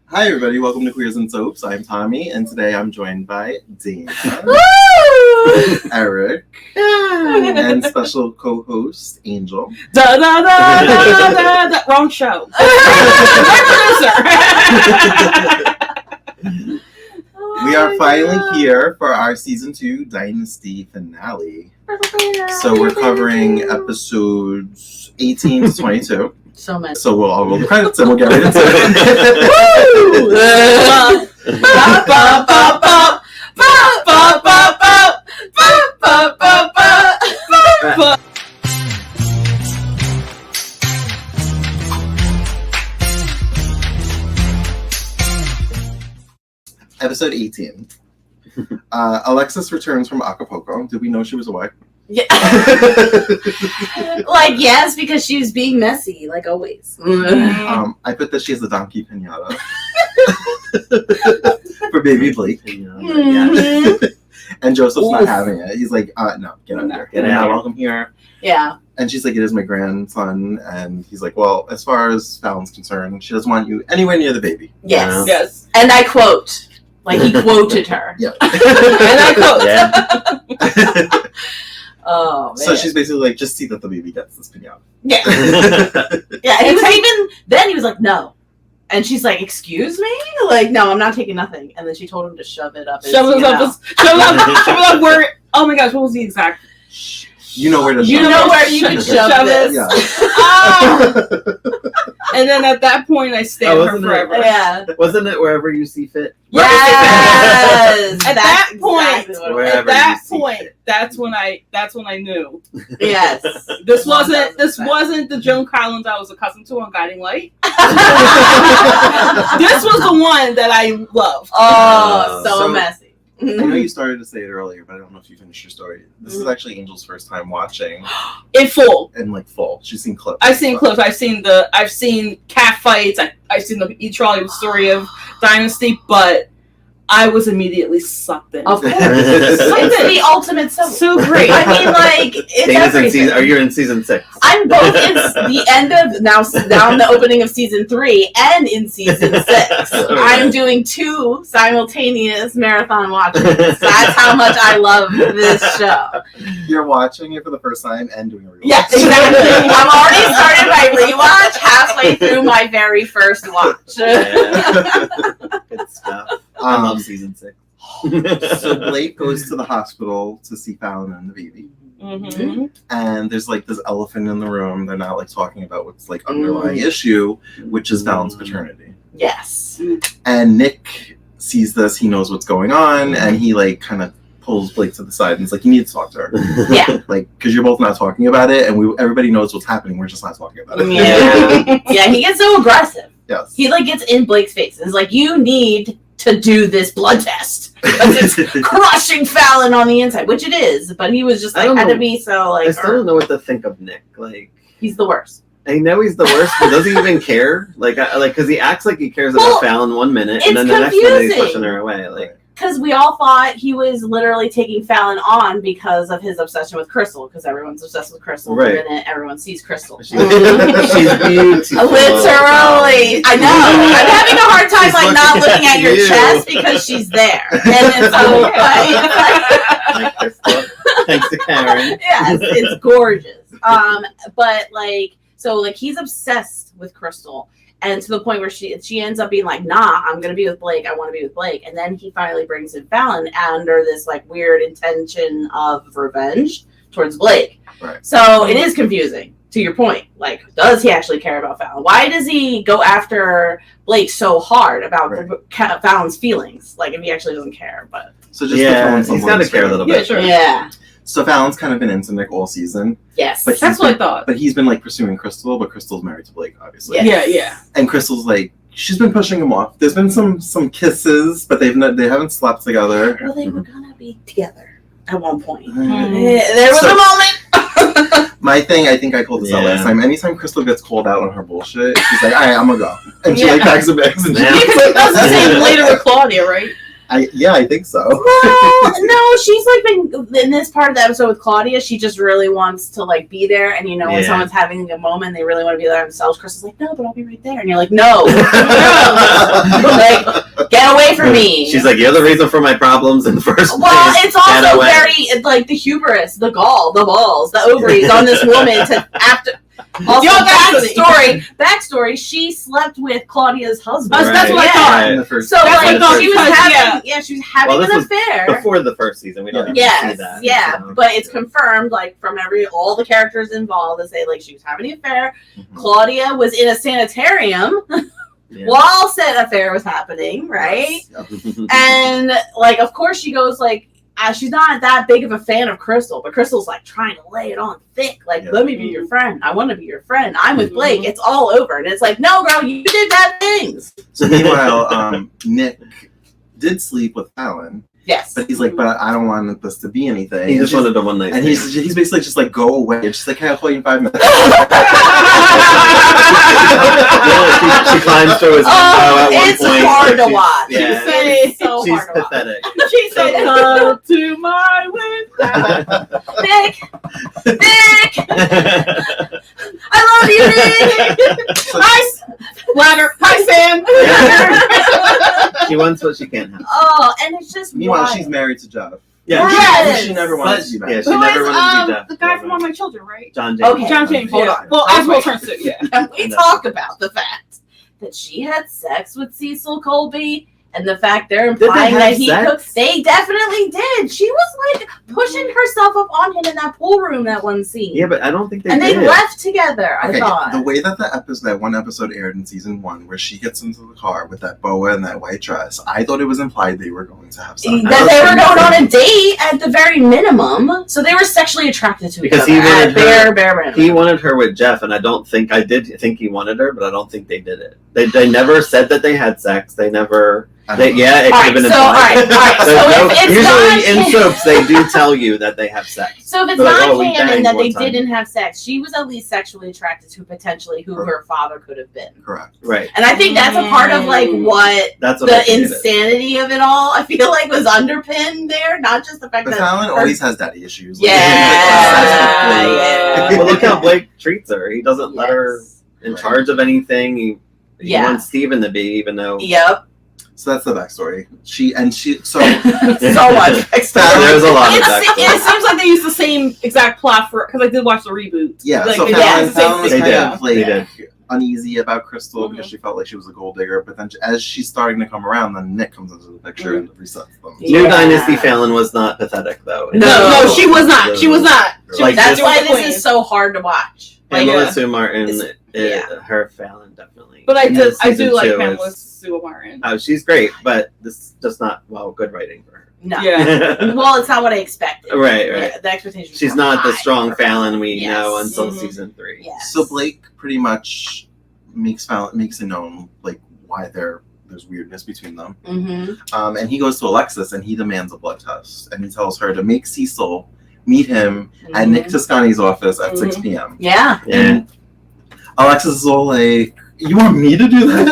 Hi everybody, welcome to Queers and Soaps. I'm Tommy, and today I'm joined by Dayna, Eric, and special co-host Angel. Da da da da da da. Wrong show. We are finally here for our season 2 Dynasty finale. So we're covering episodes 18 to 22. So much. So we'll all roll the credits and we'll get right into it. Episode 18. Alexis returns from Acapulco. Did we know she was away? Yeah. Yes, because she was being messy, like always. I put that she has a donkey pinata for baby Blake. And Joseph's not having it. He's like, no, get out there. Get out. Welcome here. Yeah. And she's like, it is my grandson. And he's like, well, as far as Fallon's concerned, she doesn't want you anywhere near the baby. Yes. Yes. And I quote. Like, he quoted her. Yeah. And I quote. Yeah. Oh, man. So she's basically like, just see that the baby gets this pinata. Yeah. Yeah, and he was even, then he was like, no. And she's like, excuse me? Like, no, I'm not taking nothing. And then she told him to shove it up. Shove it up where, oh my gosh, what was the exact? You know where to You shove know it. where you can shove it. Yeah. And then at that point, I stayed with her forever. Yeah. Wasn't it wherever you see fit? Yes. At that point, Wherever at that you see point, fit. that's when I knew. Yes. This wasn't the Joan Collins I was accustomed to on Guiding Light. This was the one that I loved. Oh, so So- messy. I know you started to say it earlier, but I don't know if you finished your story. This is actually Angel's first time watching In full. in like full. She's seen clips. I've seen clips. I've seen cat fights. I've seen the E-Trolley story of Dynasty, but I was immediately sucked in. Of course. It's the ultimate soap. So great. I mean, like, it's everything. Are you in season 6? I'm both in the end of now in the opening of season 3 and in season 6. I'm doing 2 simultaneous marathon watches. That's how much I love this show. You're watching it for the first time and doing a rewatch. Yes, exactly. I'm already started my rewatch halfway through my very first watch. Good stuff. I love season 6. So Blake goes to the hospital to see Fallon and the baby. Mm-hmm. And there's like this elephant in the room. They're not like talking about what's like underlying issue, which is Fallon's paternity. Yes. And Nick sees this, he knows what's going on, and he like kind of pulls Blake to the side and is like, you need to talk to her. Yeah. Like, because you're both not talking about it, and everybody knows what's happening, we're just not talking about it. Yeah. Yeah, he gets so aggressive. Yes. He like gets in Blake's face and is like, you need to do this blood test. Because it's crushing Fallon on the inside, which it is, but he was just like, had to be so like, I still don't know what to think of Nick. Like, he's the worst. I know he's the worst, but does he even care? Like, because he acts like he cares about Fallon 1 minute, and then the next minute he's pushing her away. Like, because we all thought he was literally taking Fallon on because of his obsession with Crystal, because everyone's obsessed with Crystal. Right. The minute everyone sees Crystal. she's beautiful. Literally. I know. I'm having a hard time She's like not looking looking at at your you. chest because she's there. And it's so Like Crystal. Thanks to Karen. yes, it's gorgeous. But like, so like he's obsessed with Crystal, and to the point where she ends up being like, nah, I'm gonna be with Blake. I want to be with Blake. And then he finally brings in Fallon under this like weird intention of revenge towards Blake. Right. So it is confusing. To your point, like, does he actually care about Fallon? Why does he go after Blake so hard about Fallon's feelings? Like, if he actually doesn't care, but So just He's got to care a little bit. Yeah, sure. yeah, So Fallon's kind of been into Nick all season. yes, But That's what I thought. But he's been like pursuing Crystal, but Crystal's married to Blake, obviously. Yes. Yeah. And Crystal's like, she's been pushing him off. There's been some kisses, but they haven't slept together. well, they were gonna be together at one point. Mm. There was So- a moment. My thing, I think I called this out last time. Anytime Crystal gets called out on her bullshit, she's like, all right, I'm gonna go. And she like packs her bags and Yeah. That was the same later with Claudia, right? I think so. Well, no, she's like been in this part of the episode with Claudia. She just really wants to like be there, and you know when someone's having a moment, they really want to be there themselves. Crystal's like, no, but I'll be right there, and you're like, no, like get away from me. She's like, you're the reason for my problems in the first place. Well, it's also very like the hubris, the gall, the balls, the ovaries on this woman to after. Also, backstory. She slept with Claudia's husband. Right. That's what I thought. Right. So like she was having an affair before the first season. We don't even see that. Yeah, but it's confirmed like from all the characters involved that say like she was having an affair. Mm-hmm. Claudia was in a sanitarium while said affair was happening, right? Yes. And like, of course, she goes like. She's not that big of a fan of Crystal, but Crystal's like trying to lay it on thick. Like, let me be your friend. I want to be your friend. I'm with Blake. It's all over. And it's like, no, girl, you did bad things. So meanwhile, Nick did sleep with Fallon. Yes. But he's like, but I don't want this to be anything. He just wanted a one night. And he's basically just like, go away. And she's like, hey, I'll call you in 5 minutes. She climbs through his window at one it's point. It's hard to watch. Yeah, it's so she's hard to watch. pathetic. She said, come to my window. Nick! I love you, Nick! Ladder. Hi, Sam. She wants what she can't have. Oh, and it's just meanwhile, wild. she's married to Jeff. Yeah, yes. She never wanted to be married. Yeah, she never wanted to be Jeff. The guy from All My Children, right? John James. Okay. John James. Hold on. Well, as well turns to Can we talk about the fact that she had sex with Cecil Colby? And the fact they're implying that he cooked. They definitely did. She was like pushing herself up on him in that pool room that one scene. Yeah, but I don't think they did. And they left together, I thought. The way that that one episode aired in season 1, where she gets into the car with that boa and that white dress, I thought it was implied they were going to have sex. That they were going on a date at the very minimum. So they were sexually attracted to each other. Because he wanted her with Jeff, and I did think he wanted her, but I don't think they did it. They never said that they had sex. They never... it could have been implied. Usually in soaps, they do tell you that they have sex. So if it's not canon that they didn't have sex, she was at least sexually attracted to potentially who her father could have been. Correct. Right. And I think that's a part of like that's the insanity of it all. I feel like was underpinned there, not just the fact that Fallon always has daddy issues. Well, look how Blake treats her. He doesn't let her in charge of anything. He wants Steven to be, even though. Yep. So that's the backstory. So much. There's a lot of backstory. It seems like they used the same exact plot because I did watch the reboot. Yeah, like, so Fallon was kind of like uneasy about Crystal because she felt like she was a gold digger. But then as she's starting to come around, then Nick comes into the picture and resets them. New Dynasty Fallon was not pathetic, though. No, she was not. She was not. That's why this is so hard to watch. Pamela Sue Martin, her Fallon definitely. But I do like Pamela Sue Martin. Oh, she's great, but this is just not good writing for her. No. Yeah. Well, it's not what I expected. Right. Yeah, the expectations. She's not the strong Fallon we know until season 3. Yes. So Blake pretty much makes it known like why there's weirdness between them. Mm-hmm. And he goes to Alexis and he demands a blood test and he tells her to make Cecil meet him at Nick Toscani's office at 6 p.m. Yeah. And Alexis is all like, you want me to do that?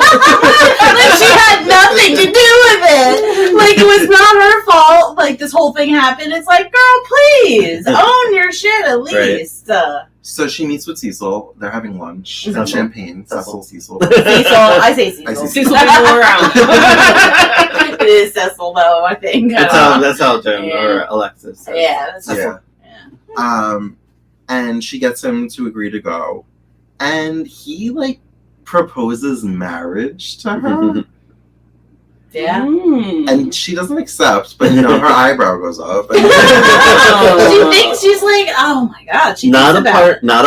Like she had nothing to do with it. Like it was not her fault. Like this whole thing happened. It's like, girl, please own your shit at least. Right. So she meets with Cecil. They're having lunch and champagne. Cecil. I say Cecil. Cecil more around. It is Cecil though, I think. That's how Jim or Alexis says. Yeah, that's Cecil. Yeah. And she gets him to agree to go. And he like proposes marriage to her. Yeah. And she doesn't accept, but her eyebrow goes up. And she thinks she's like, oh my god, she not a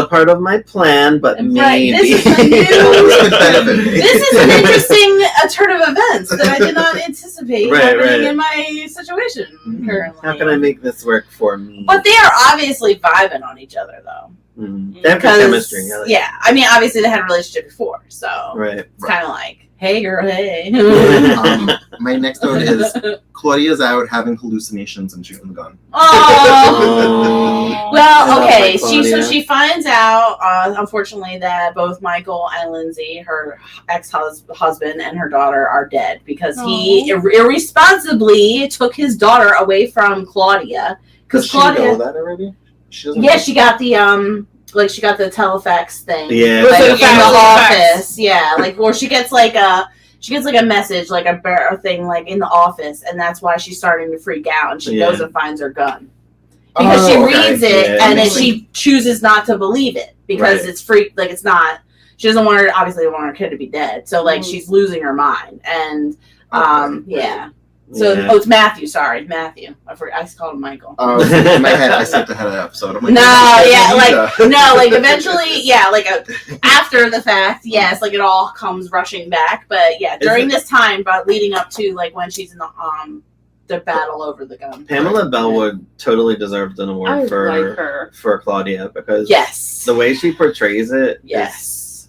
part of my plan, but maybe. This is an interesting turn of events that I did not anticipate happening in my situation currently. How can I make this work for me? But they are obviously vibing on each other though. Mm-hmm. They have good chemistry. Yeah, I mean, obviously they had a relationship before, so it's kind of like, hey girl, hey. My next note is Claudia's out having hallucinations and shooting the gun. Oh. Well, okay. She finds out, unfortunately, that both Michael and Lindsay, her ex-husband, and her daughter are dead because he irresponsibly took his daughter away from Claudia. Does she know that already? She got the she got the telefax thing. Yeah, like, in the office. Yeah, like, or she gets like a message, like a thing, like in the office, and that's why she's starting to freak out, and she goes and finds her gun because she reads it, and then she chooses not to believe it because it's it's not. She doesn't want her, obviously, want her kid to be dead, so like she's losing her mind, and So it's Matthew. Sorry, Matthew. I called him Michael. In my head, I skipped ahead of the episode. I'm like, eventually, after the fact, yes, like it all comes rushing back. But yeah, during this time, but leading up to like when she's in the battle over the gun. Pamela Bellwood totally deserved an award for Claudia because the way she portrays it,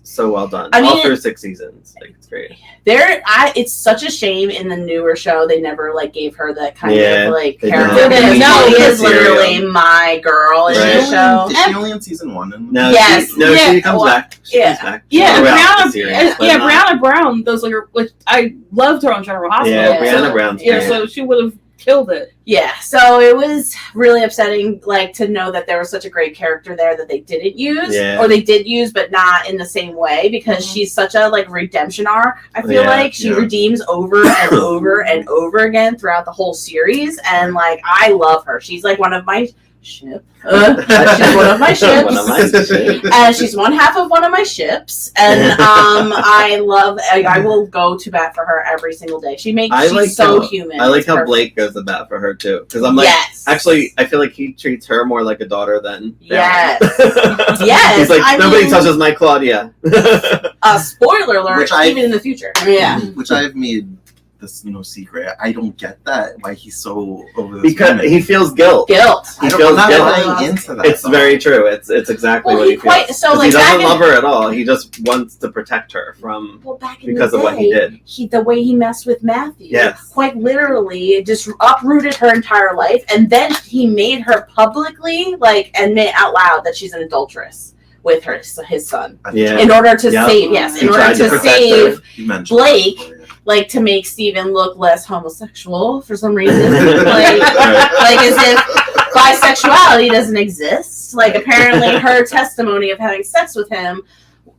so well done. I mean, all through 6 seasons, like it's great. It's such a shame in the newer show they never like gave her that kind of like character. No, she is literally my girl in the show. Is she only in season 1? No, she comes back. She comes back. Brianna Brown. Those like I loved her on General Hospital. Yeah, Brianna Brown's great. So she would have killed it. Yeah, so it was really upsetting, like, to know that there was such a great character there that they didn't use, or they did use, but not in the same way, because she's such a, like, redemption arc, I feel like. She redeems over and over and over again throughout the whole series, and, like, I love her. She's, like, one of my ships. She's one of my ships. And she's one half of one of my ships. And I will go to bat for her every single day. She's so human. I like how Blake goes to bat for her too. Because I'm like, actually, I feel like he treats her more like a daughter than yes. He's like, nobody touches my Claudia. Spoiler alert, even in the future. Yeah. Which I've made this no secret. I don't get that. Why he's so over this because woman. He feels guilt. He feels guilt. Into that. It's very true. It's exactly what he feels. So like, he doesn't love her at all. He just wants to protect her from because of what he did. The way he messed with Matthew. Yes. Quite literally just uprooted her entire life, and then he made her publicly admit out loud that she's an adulteress with his son. Yeah. In order to save Blake. Like, to make Steven look less homosexual for some reason. like as if bisexuality doesn't exist. Like, apparently her testimony of having sex with him,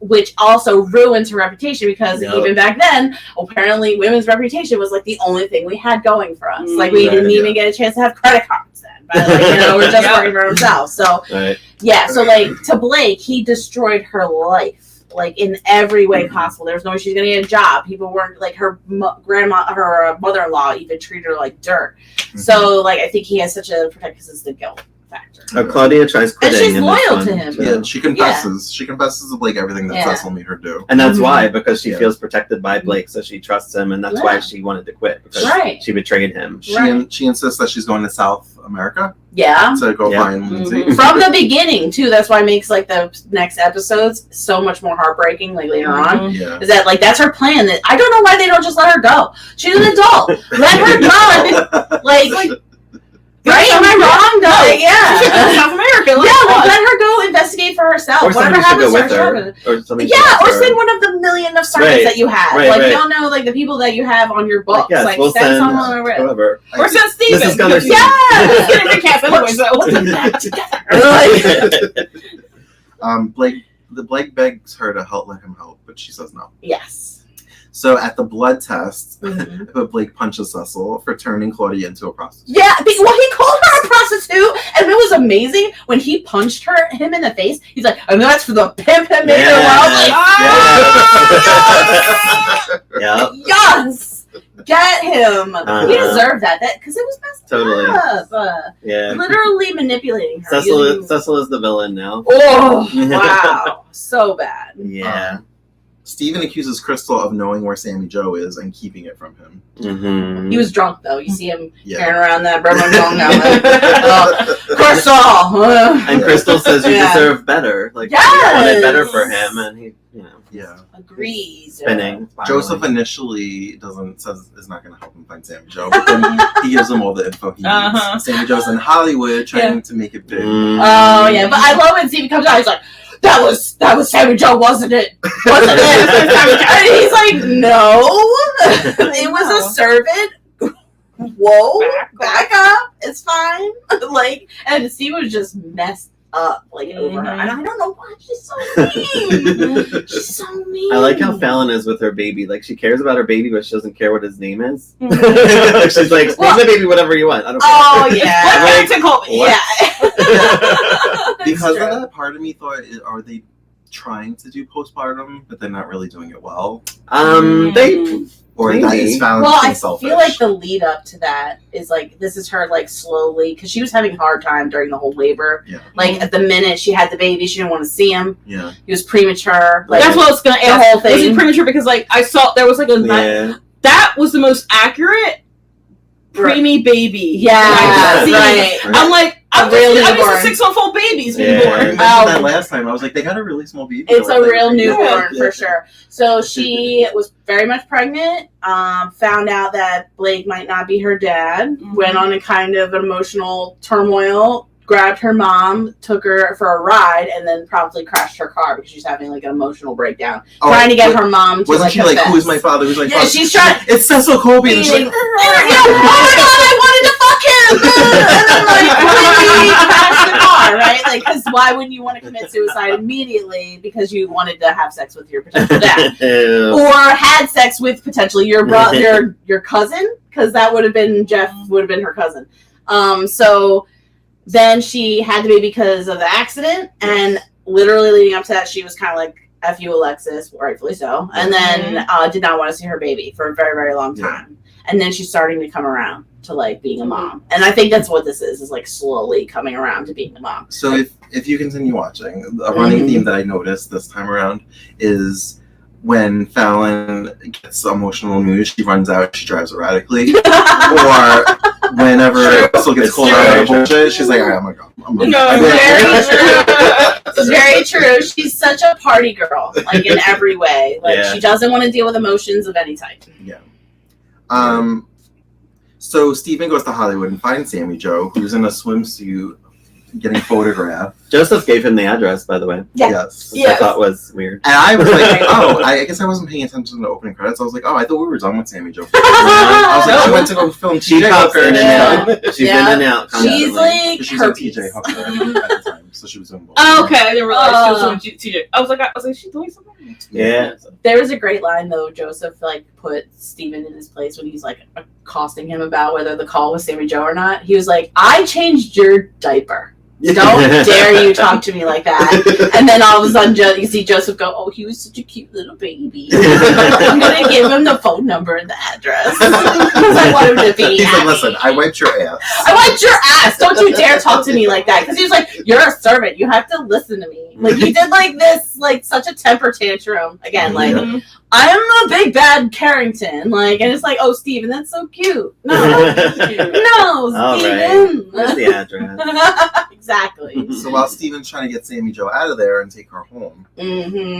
which also ruins her reputation, because even back then, apparently women's reputation was, like, the only thing we had going for us. Like, we didn't even get a chance to have credit cards then. But, like, we're just working for ourselves. So, so, like, to Blake, he destroyed her life. Like, in every way possible. There was no way she's gonna get a job. People weren't, like, her mother-in-law even treated her like dirt. So, like, I think he has such a protect because it's the guilt factor. Claudia tries quitting, and she's loyal to him. Yeah, she confesses. She confesses to Blake everything that Cecil made her do, and that's why, because she feels protected by Blake, so she trusts him, and that's why she wanted to quit, because she betrayed him. She insists that she's going to South America. Yeah, to go find Lindsay. From the beginning too. That's why it makes, like, the next episodes so much more heartbreaking. Like, later on, is that, like, that's her plan. That I don't know why they don't just let her go. She's an adult. Let her go. Like right? Am I wrong? No. South America. Let her go investigate for herself. Or whatever happens to her. Or send one of the million of servants that you have. You don't know, like, the people that you have on your books. We'll send someone over. Whoever. Or send Steven. This is gonna Blake begs her to let him help, but she says no. Yes. So at the blood test, Blake punches Cecil for turning Claudia into a prostitute. Yeah, well, he called her a prostitute, and it was amazing when he punched him in the face. He's like, "And that's for the pimp that made her world." Like, yes, get him. He deserved that because it was messed up. Literally manipulating her. Cecil is the villain now. Oh, wow, so bad. Yeah. Steven accuses Crystal of knowing where Sammy Joe is and keeping it from him. He was drunk, though. You see him carrying around that Bremen Gong now. Of Crystal. And Crystal says you deserve better. Like, you wanted better for him, and he, agrees. Spinning. Joseph initially says is not going to help him find Sammy Joe, but then he gives him all the info he needs. Sammy Joe's in Hollywood trying to make it big. Oh yeah, but I love when Stevie comes out. He's like, "That was Sammy Joe, wasn't it? Wasn't it?" And he's like, "No, it was a servant." Whoa, back up. It's fine. Like, and Steve was just messed up, like, over her. And I don't know why she's so mean. She's so mean. I like how Fallon is with her baby. Like, she cares about her baby, but she doesn't care what his name is. She's like, name the baby whatever you want. I don't care. Oh, yeah. Yeah. Because of that, part of me thought, are they trying to do postpartum, but they're not really doing it well? Or that is Fallon being selfish. I feel like the lead up to that is like, this is her like slowly, because she was having a hard time during the whole labor. Yeah. Like at the minute she had the baby, she didn't want to see him. Yeah. He was premature. Like, that's what I was going to ask. The whole thing. Was he premature? Because like I saw there was like that was the most accurate preemie baby. Yeah. Right. I'm like, I'm really used to 6-month-old babies being born. I mentioned that last time. I was like, they got a really small baby. It's a real newborn for sure. So she was very much pregnant. Found out that Blake might not be her dad. Went on a kind of emotional turmoil. Grabbed her mom, took her for a ride, and then promptly crashed her car because she's having like an emotional breakdown, trying to get her mom to wasn't she like, who is my father? Who's my father? She's trying. It's Cecil Colby. And she's like, oh my god, I wanted to fuck him. And then like, quickly crash the car, right? Like, because why wouldn't you want to commit suicide immediately because you wanted to have sex with your potential dad, or had sex with potentially your brother, your cousin, because that would have been Jeff, would have been her cousin. So. Then she had the baby because of the accident, and literally leading up to that, she was kind of like, F you, Alexis, rightfully so, and then did not want to see her baby for a very, very long time. And then she's starting to come around to, like, being a mom. And I think that's what this is like, slowly coming around to being a mom. So if you continue watching, a running theme that I noticed this time around is when Fallon gets emotional news, she runs out, she drives erratically. Or whenever Russell gets called out of bullshit, she's like, I'm gonna go. Very true. Very true. She's such a party girl, like in every way. Like she doesn't want to deal with emotions of any type. Yeah. So Stephen goes to Hollywood and finds Sammy Joe, who's in a swimsuit getting photographed. Joseph gave him the address, by the way. Yes. Which I thought was weird. And I was like, I guess I wasn't paying attention to the opening credits. I was like, I thought we were done with Sammy Joe. I was like, I went to go film TJ Hooker. In and out. She's in and out. Constantly. She's like she was on TJ Hooker at the time, so she was doing both. Oh, okay, I didn't realize she was on TJ. I was like, she's doing something. Yeah. There was a great line though. Joseph like put Steven in his place when he's like accosting him about whether the call was Sammy Joe or not. He was like, I changed your diaper. Don't dare you talk to me like that. And then all of a sudden, you see Joseph go, oh, he was such a cute little baby. I'm going to give him the phone number and the address. Because I want him to be He's happy. like, listen, I wiped your ass. I wiped your ass. Don't you dare talk to me like that. Because he was like, you're a servant. You have to listen to me. Like, he did like this, like, such a temper tantrum. Again, like, I'm a big bad Carrington. Like, and it's like, oh, Steven, that's so cute. No, Steven. Where's the address? Exactly. So while Steven's trying to get Sammy Joe out of there and take her home,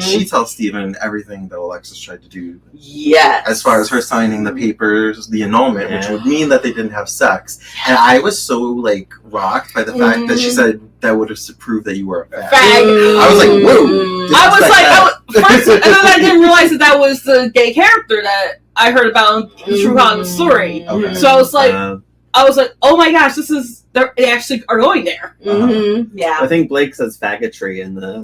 she tells Steven everything that Alexis tried to do. Yes. As far as her signing the papers, the annulment, which would mean that they didn't have sex. And I was so, like, rocked by the fact that she said that would have to prove that you were a fag. I was like, whoa. First, and then I didn't realize that was the gay character that I heard about in the True Hollywood story. Okay. So I was like, oh my gosh, they actually are going there. Yeah. I think Blake says faggotry in the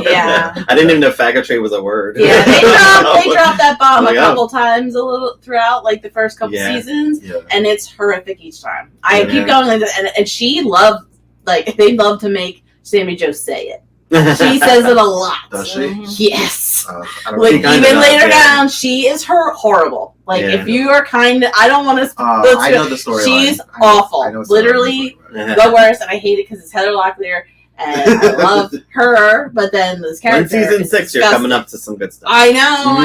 yeah. I didn't even know faggotry was a word. Yeah, they dropped that bomb a couple times a little throughout like the first couple seasons, and it's horrific each time. I keep going like this, and she loved they love to make Sammy Joe say it. She says it a lot. Does she? Yes. Like even later down, she is horrible. Like if you are I don't want to. I know the story. She's awful. Literally the worst, and I hate it because it's Heather Locklear, and I love her. But then this character. In season 6, you're coming up to some good stuff. I know.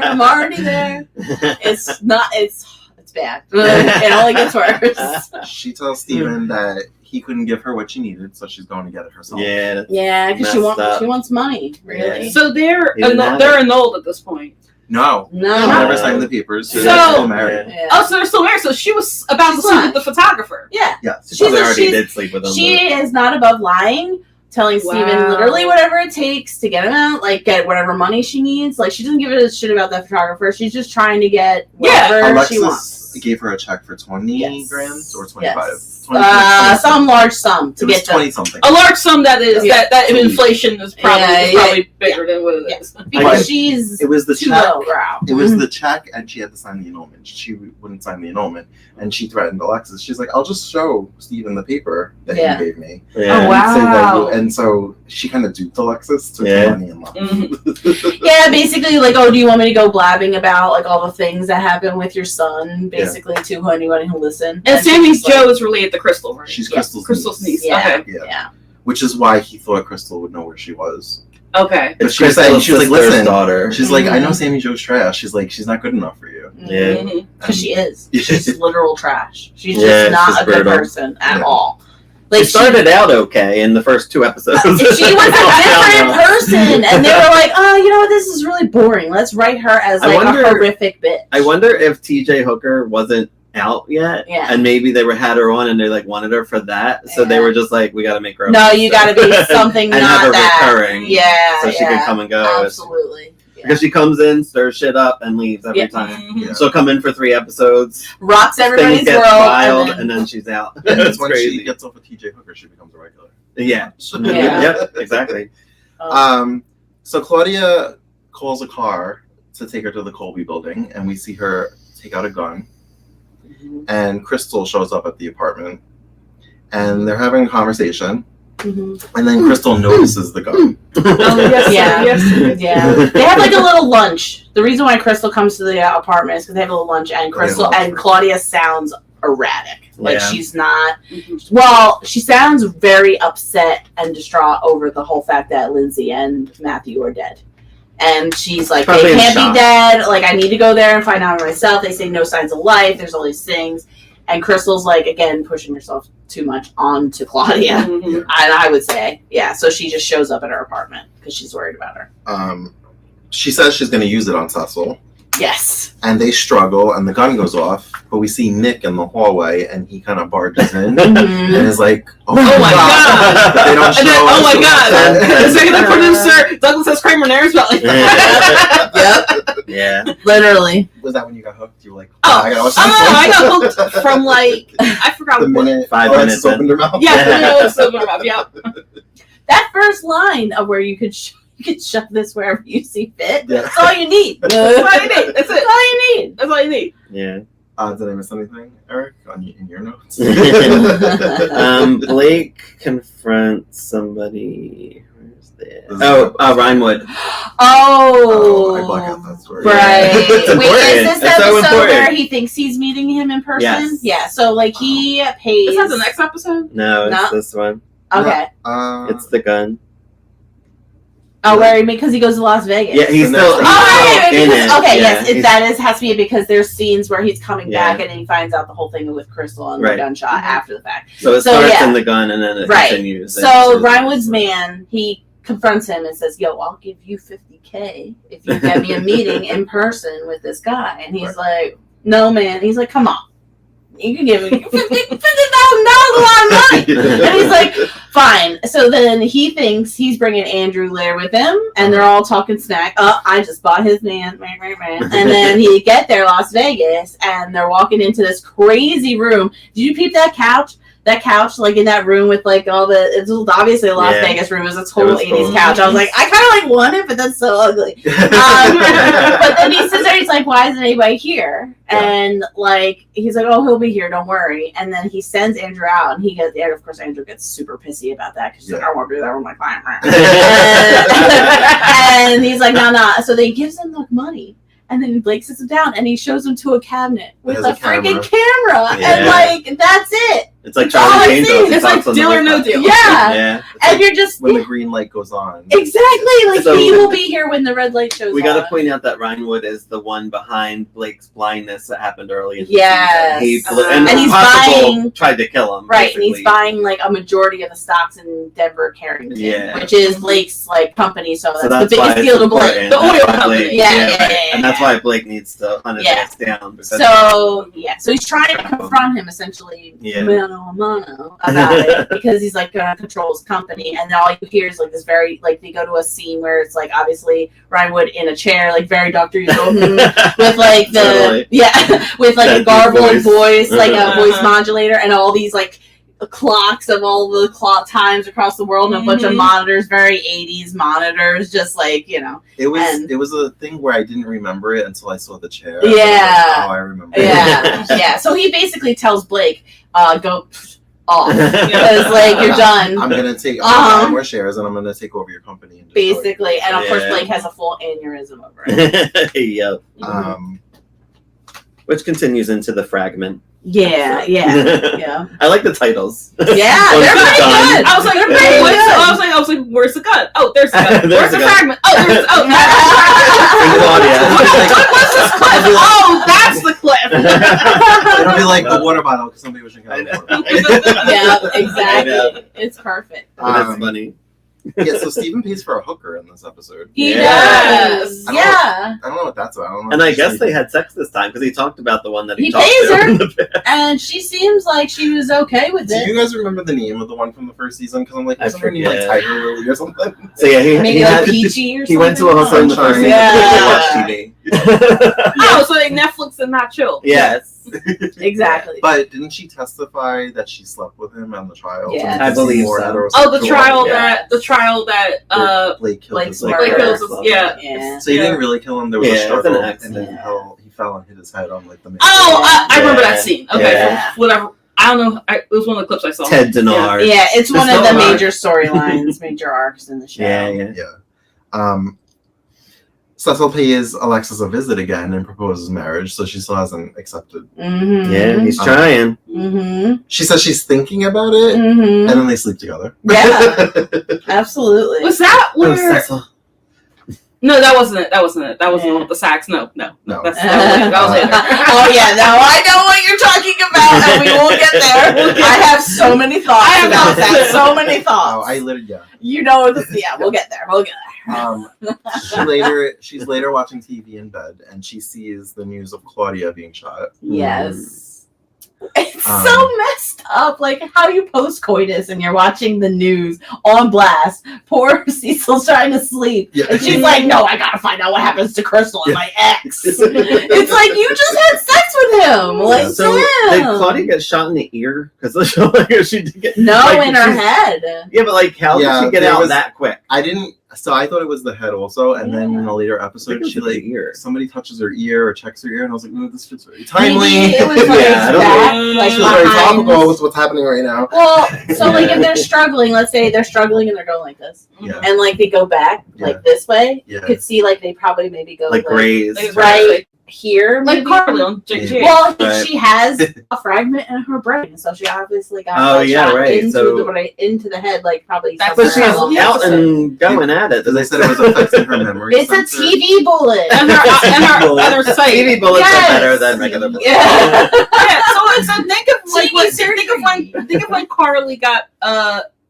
I'm already there. It's not. It's bad. It only gets worse. She tells Steven that he couldn't give her what she needed, so she's going to get it herself. Yeah, because she wants money, really. Yeah. So they're annulled at this point. No. She never signed the papers. So they're still married. Yeah. Oh, so they're still married. So she was about to sleep with the photographer. Yeah. Yes. She probably already did sleep with him. She is not above lying, telling Steven literally whatever it takes to get him out, like get whatever money she needs. Like she doesn't give a shit about that photographer. She's just trying to get whatever she wants. Gave her a check for 20 grand or 25. Yes. 20, some large sum to get 20 something. A large sum that is that inflation is probably bigger than what it is. Because she's it was the too check. lowbrow. It was the check, and she had to sign the annulment. She wouldn't sign the annulment, and she threatened Alexis. She's like, "I'll just show Steven the paper that you gave me." Oh wow! And so she kind of duped Alexis to money and love. Yeah, basically, like, oh, do you want me to go blabbing about like all the things that happen with your son? Basically, to anyone who listen. And Sammy Joe is related to Crystal, right? She's Crystal's niece. Yeah. Okay. Yeah. Which is why he thought Crystal would know where she was. Okay. But she was like, listen, daughter. She's like, I know Sammy Joe's trash. She's like, she's not good enough for you. Yeah. Because she is. She's literal trash. She's just not a good person at all. Like she started out okay in the first 2 episodes. She was a different person, and they were like, "Oh, you know what? This is really boring. Let's write her as like a horrific bitch." I wonder if T.J. Hooker wasn't out yet, and maybe they had her on, and they like wanted her for that, so they were just like, "We got to make her." No, you got to be something and not have her that recurring, so she can come and go. Absolutely. Because she comes in, stirs shit up, and leaves every time. Yeah. She'll come in for 3 episodes, rocks everybody's world, wild, and then she's out. That's when she gets off with T.J. Hooker, she becomes a regular. Yeah. Yep. Exactly. So Claudia calls a car to take her to the Colby building, and we see her take out a gun. And Crystal shows up at the apartment, and they're having a conversation. And then Crystal notices the gun. Yeah. They have like a little lunch. The reason why Crystal comes to the apartment is because they have a little lunch, and Crystal and Claudia sounds erratic. Like she's not. Well, she sounds very upset and distraught over the whole fact that Lindsay and Matthew are dead. And she's like, they can't be dead. Like, I need to go there and find out myself. They say no signs of life. There's all these things. And Crystal's like, again, pushing herself too much onto Claudia. And I would say, so she just shows up at her apartment because she's worried about her. She says she's going to use it on Cecil. Yes. And they struggle, and the gun goes off. But we see Nick in the hallway, and he kind of barges in and is like, "Oh my god!" But they don't show oh my god! The executive producer Douglas S. Kramer Nair's belly. Yep. Yeah. Literally. Was that when you got hooked? You were like, I got hooked from like I forgot the minute 5 minutes opened her mouth. That first line of where you could shove this wherever you see fit. That's all you need. That's all you need. That's it. all you need. That's all you need. Yeah. Did I miss anything, Eric, in your notes? Blake confronts somebody. Where's that? Rhinewood. Oh. I black out that story. Right. Wait, is this the episode where he thinks he's meeting him in person? Yes. Yeah. So like he pays. Is that the next episode? No, it's this one. Okay. It's the gun. Oh, where because he goes to Las Vegas. Yeah, he's still. That has to be because there's scenes where he's coming back and then he finds out the whole thing with Crystal and the gunshot after the fact. So it starts in the gun and then it continues. So Rhinewood's man, he confronts him and says, "Yo, I'll give you $50,000 if you get me a meeting in person with this guy." And he's like, "No, man." He's like, "Come on. You can give me $50,000 a lot of money." And he's like, fine. So then he thinks he's bringing Andrew Lair with him, and they're all talking snack. I just bought his man. And then he get there, Las Vegas, and they're walking into this crazy room. Did you peep that couch? That couch, like in that room with like all the, it's obviously a Las Vegas room. It was a total 80s couch. I was like, I kind of like want it, but that's so ugly. But then he sits there, he's like, why isn't anybody here? And like, he's like, oh, he'll be here, don't worry. And then he sends Andrew out, and he gets, of course, Andrew gets super pissy about that because he's like, I don't want to do that with my client. And he's like, no. So they gives him like money. And then Blake sits him down, and he shows him to a cabinet with a freaking camera. And like, that's it. It's like That's all Charlie I've Angels. seen. It's like Deal or No Deal. Yeah. Yeah. And you're just when the green light goes on. exactly like So- he will be here when the red light shows We got to on. point out that Rhinewood is the one behind Blake's blindness that happened early in the Yes. season. And And he's Impossible buying- tried to kill him. Right, and he's basically. buying like a majority of the stocks in Denver Carrington, Yeah. which is Blake's like company. So that's, So that's the why biggest it's deal to Blake. important. The oil That's why company. Blake- Yeah. right. And that's why Blake needs to hunt his Yeah. ass down. Because So so he's trying to confront him essentially, Yeah. mano a mano, about it because he's like gonna control his company, and then all you hear is like this very like they go to a scene where it's like obviously Rhinewood in a chair, like very Dr. Evil, with like the Totally. with like That a garbled deep voice, like a Uh-huh. voice modulator, and all these like clocks of all the clock times across the world, and a bunch of Mhm. monitors, very 80s monitors, just like It was And- it was a thing where I didn't remember it until I saw the chair. Yeah. And I was like, oh, I remember. yeah, yeah. So he basically tells Blake, go off Yeah. because like you're done. I'm gonna take Uh-huh. more shares and I'm gonna take over your company. And destroy Basically, and of course Yeah. Blake has a full aneurysm over it. Yep. you. Which continues into the fragment. Yeah, yeah. I like the titles. Yeah, Once they're it's pretty done. good. I was like, They're pretty what's, good. I was like, where's the gun? Oh, there's the gun. There's Where's the the gun. fragment? Oh, there's What's this clip? Oh, that's the clip. It'll be like the water bottle because somebody was drinking out of the water bottle. Yeah, I exactly. know. It's perfect. That's funny. Yeah, so Stephen pays for a hooker in this episode. He Yeah. does. I don't Yeah, I don't know what that's about. I don't know And if I she's guess like- they had sex this time because he talked about the one that he He talked pays to. her. in the past. and she seems like she was okay with Do it. you guys remember the name of the one from the first season? Because I'm like, I wasn't her name like forget. Tiger Lily or something? So yeah, he Maybe had, like Peachy or something. he went to a hooker in the first season Yeah. to watch TV. Oh, so like Netflix and not chill. Yes. Exactly. But didn't she testify that she slept with him on the trial? Yes. I believe More so. heterosexual. Oh, the trial Yeah. that Blake killed Blake's his murder. Blake kills us. Yeah. Yeah. So he didn't really kill him. There was Yeah, a it was struggle, an and then accident. he fell and hit his head on like the main. Oh, I remember Yeah. that scene. Okay, Yeah. so whatever. I don't know. It was one of the clips I saw. Ted Denard. Yeah, it's one There's of the no lie. major storylines, major arcs in the show. Yeah. Cecil pays Alexis a visit again and proposes marriage, so she still hasn't accepted. Mm-hmm. Yeah, he's trying. Mm-hmm. She says she's thinking about it, Mm-hmm. and then they sleep together. Yeah. Absolutely. Was that Oh, where? Cecil. No, that wasn't it. That wasn't it. That wasn't Yeah. with the sax. No. No. That was later. Oh yeah, now I know what you're talking about, and we will get there. I have so many thoughts I have about thoughts. that. So many Oh, thoughts. I literally, yeah. You know this. Yeah, we'll get there. We'll get She's later watching TV in bed, and she sees the news of Claudia being shot. there. Yes. It's Um, so messed up. Like how you post coitus and you're watching the news on blast. Poor Cecil's trying to sleep. Yeah. And she's like, no, I gotta find out what happens to Crystal and my ex. It's like you just had sex with him. Like, So damn. did Claudia get shot in the ear? Because the show like she did get No, like, in her she's- head. Yeah, but like how Yeah, did she get there out was- that quick? I didn't. So I thought it was the head also, and then Yeah. in a later I episode, think she it was like the ear. somebody touches her ear or checks her ear, and I was like, "Ooh, this fits very Maybe timely." it was like Yeah, I don't back, know. like This is very behind. topical with what's happening right now. Well, so like Yeah. if they're struggling, let's say they're struggling and they're going like this, Yeah, and like they go back Yeah. like this way, yeah. you could see like they probably maybe go Like graze. Like, right here, Like maybe. Carly on JJ. Well, Right. she has a fragment in her brain, so she obviously got Oh, like, yeah, shot right. into So- into the head, like probably. That's But somewhere she's what else. Yeah. out and going at it. They said it was affecting her memory. It's a sensor. TV bullet. and her other site. TV bullets Yes. are better than regular bullets. Yeah. Yeah, so think of like TV think of when Carly got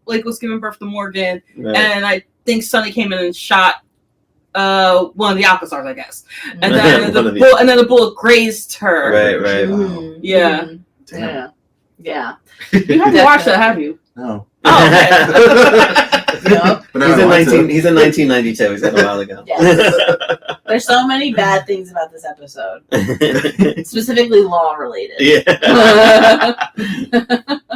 like was giving birth to Morgan, Right. and I think Sonny came in and shot one of the Alcazars, I guess, and then One of the- the bullet grazed her. Right, right. Mhm. Yeah. Mhm. Damn. Yeah. You haven't watched that, have you? No. Oh, okay. Yep. But now He's I in want to. 19. He's in 1992. He's got a while ago. Yes. There's so many bad things about this episode, specifically law related. yeah.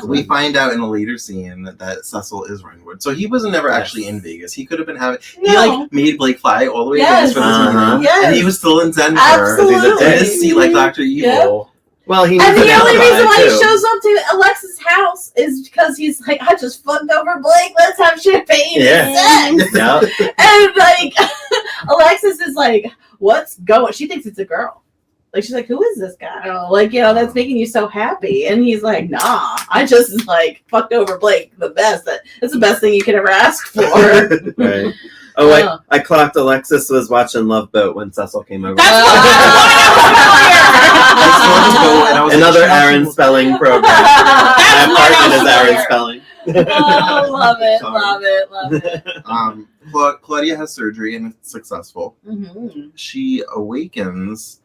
We find out in a later scene that Cecil is Rhinewood. So he was never actually Yes. in Vegas. He could have been having. He No. like made Blake fly all the way Yes. to Vegas for this Uh-huh. meeting, Yes. and he was still in Denver. Absolutely. In his seat like Dr. Evil. Well, he And needs the an only alibi, reason why he too. shows up to Alexa's house is because he's like, I just fucked over Blake. Let's have champagne and sex. Yeah. And like, Alexis is like, what's going? She thinks it's a girl. Like, she's like, who is this guy? Like, that's making you so happy. And he's like, nah, I just, like, fucked over Blake the best. That's the best thing you could ever ask for. Right. Oh, I clocked Alexis was watching Love Boat when Cecil came over. Another Aaron spelling program. My apartment is Aaron spelling. Oh, love it. Claudia has surgery and it's successful. Mm-hmm. She awakens,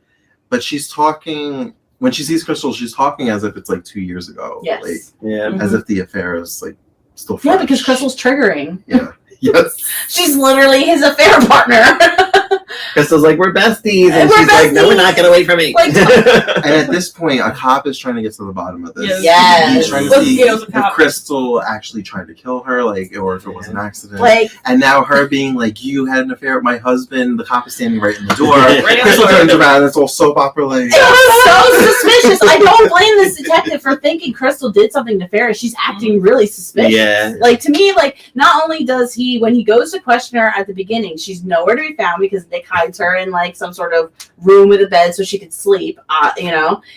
but she's talking. When she sees Crystal, she's talking as if it's like 2 years ago. Yes. Like, Mm-hmm. as if the affair is like still fresh. Yeah, because Crystal's triggering. Yeah. Yes. She's literally his affair partner. Crystal's like, we're besties. And she's like, no, we're not. Get away from me. And at this point, a cop is trying to get to the bottom of this. Yes. He's trying to see if Crystal actually tried to kill her, like, or if it was an accident. Like, and now her being like, you had an affair with my husband. The cop is standing right in the door. Crystal turns around and it's all soap opera like. It was so suspicious. I don't blame this detective for thinking Crystal did something nefarious. She's acting really suspicious. Yeah. Like, to me, like, not only does he, when he goes to question her at the beginning, she's nowhere to be found because Nick hides her in, like, some sort of room with a bed so she could sleep.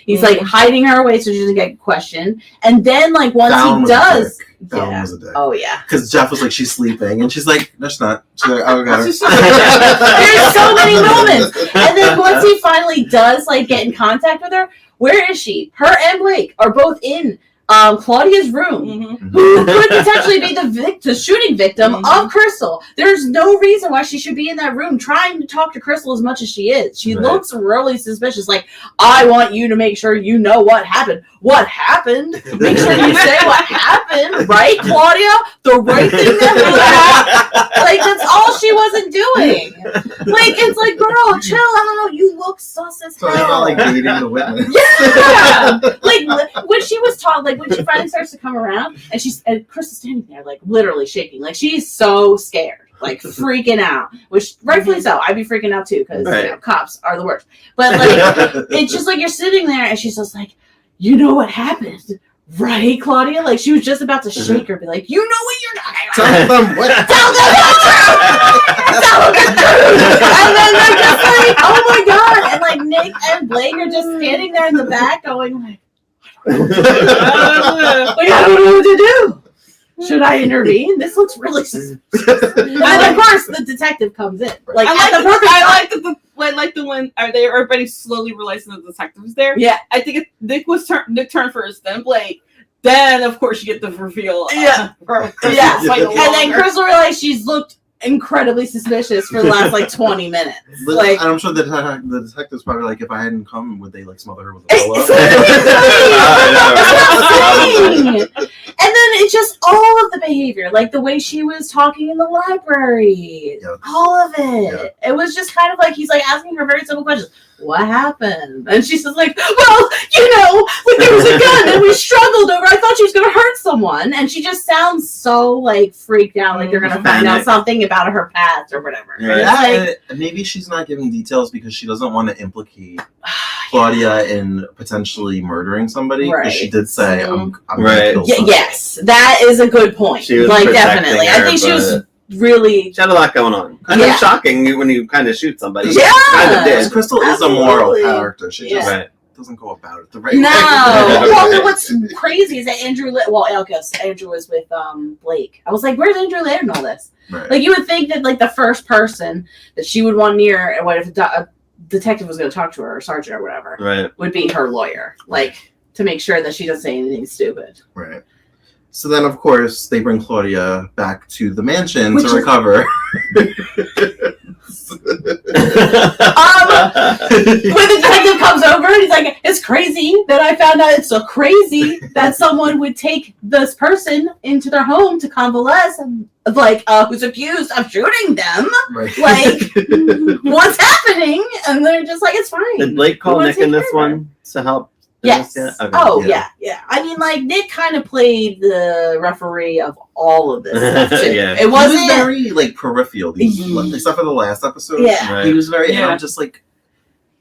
He's like hiding her away so she doesn't get questioned. And then, like, once he does, Fallon was a dick. Oh yeah, because Jeff was like, she's sleeping, and she's like, no, she's not. She's like, oh god. There's so many moments, and then once he finally does like get in contact with her, where is she? Her and Blake are both in Claudia's room, who could potentially be the shooting victim of Crystal. There's no reason why she should be in that room trying to talk to Crystal as much as she is. She looks really suspicious. Like, I want you to make sure you know what happened. What happened? Make sure you say what happened, right, Claudia? The right thing that happened. Like, that's all she wasn't doing. Like, it's like, girl, chill out. You look sus as hell. So it's not like dating the witness. Yeah. Like, when she was talking, like, when she finally starts to come around, and Crystal's standing there, like, literally shaking. Like, she's so scared. Like, freaking out. Which, rightfully so. I'd be freaking out, too, because, cops are the worst. But, like, it's just like you're sitting there, and she's just like, you know what happened, right, Claudia? Like, she was just about to shake her, be like, you know what you're talking about. Tell them what. Tell them the truth. Tell them the truth. And then they're just like, oh my god. And, like, Nick and Blake are just standing there in the back going, like, I don't know what to do. Should I intervene? This looks really suspicious. And of course, the detective comes in. Like, I like the when everybody slowly realizing the detective's there. Yeah, I think Nick turned first, then Blake. Then of course you get the reveal. Yeah. And then Crystal realized she's looked incredibly suspicious for the last like 20 minutes. Like, I'm sure the detective's probably like, if I hadn't come, would they like smother her with a pillow? And then it's just all of the behavior, like the way she was talking in the library, all of it. It was just kind of like he's like asking her very simple questions. What happened? And she's just like, well, when there was a gun and we struggled over, I thought she was going to hurt someone. And she just sounds so like freaked out, like they're going to find out something about her past or whatever. Like, maybe she's not giving details because she doesn't want to implicate Claudia in potentially murdering somebody. Because she did say, I'm going to kill somebody. Yes, that is a good point. Like, definitely. I think she was really... She had a lot going on. Kind of shocking when you kind of shoot somebody. Yeah! Kind of did. Crystal is a moral character. She just doesn't go about it the right way. No! Well, what's crazy is that Andrew was with Blake. I was like, where's Andrew Laird in all this? Right. Like, you would think that, like, the first person that she would want near, and what if a detective was going to talk to her, or sergeant or whatever, would be her lawyer. Like, to make sure that she doesn't say anything stupid. Right. So then, of course, they bring Claudia back to the mansion to recover. When the detective comes over, he's like, it's crazy that I found out. It's so crazy that someone would take this person into their home to convalesce, like, who's accused of shooting them. Right. Like, what's happening? And they're just like, it's fine. Did Blake call Nick in this one to help? Yes. Okay. Oh, yeah. I mean, like, Nick kind of played the referee of all of this stuff, too. It wasn't... He was very, like, peripheral. Except for the last episode. Yeah. He was very... And I'm just like...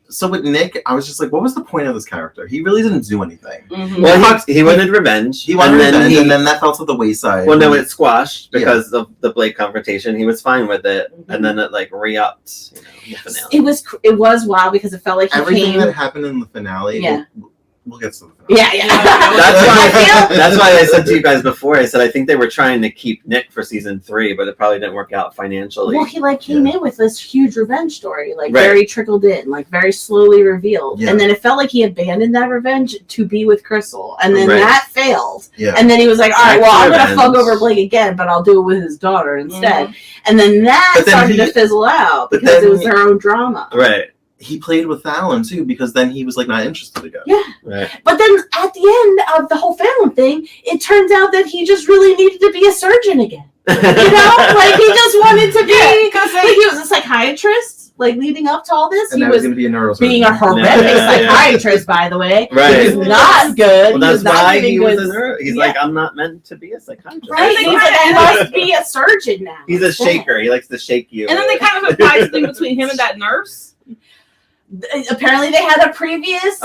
so with Nick, I was just like, what was the point of this character? He really didn't do anything. Mm-hmm. Well, he wanted revenge. He wanted revenge, and then that fell to the wayside. Well, no, it squashed because of the Blake confrontation. He was fine with it, and then it like re-upped. The finale. It was wild because it felt like everything that happened in the finale. Yeah. We'll get to the finale. Yeah. That's why I said to you guys before. I said I think they were trying to keep Nick for season 3, but it probably didn't work out financially. Well, he came in with this huge revenge story, very trickled in, very slowly revealed, and then it felt like he abandoned that revenge to be with Crystal, and then that failed. Yeah. And then he was like, "All right, well, I'm gonna fuck over Blake again, but I'll do it with his daughter instead." And then that started to fizzle out because it was their own drama. Right. He played with Fallon too, because then he was not interested again. Yeah. Right. But then at the end of the whole Fallon thing, it turns out that he just really needed to be a surgeon again. He just wanted to be, because he was a psychiatrist, leading up to all this. And he was going to be a neurosurgeon. Being a horrific psychiatrist, by the way. Right. He was not good. Well, that's why he was a neuro. He's like, I'm not meant to be a psychiatrist. Right. He's like, I must be a surgeon now. He's a shaker. He likes to shake you. And then they kind of implied something between him and that nurse. Apparently they had a previous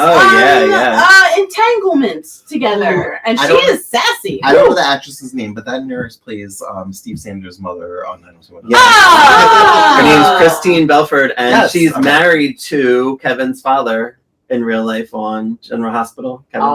entanglement together, and she is sassy. I don't know the actress's name, but that nurse plays Steve Sanders' mother on 90210. Her name's Christine Belford, and she's married to Kevin's father in real life on General Hospital. Kevin.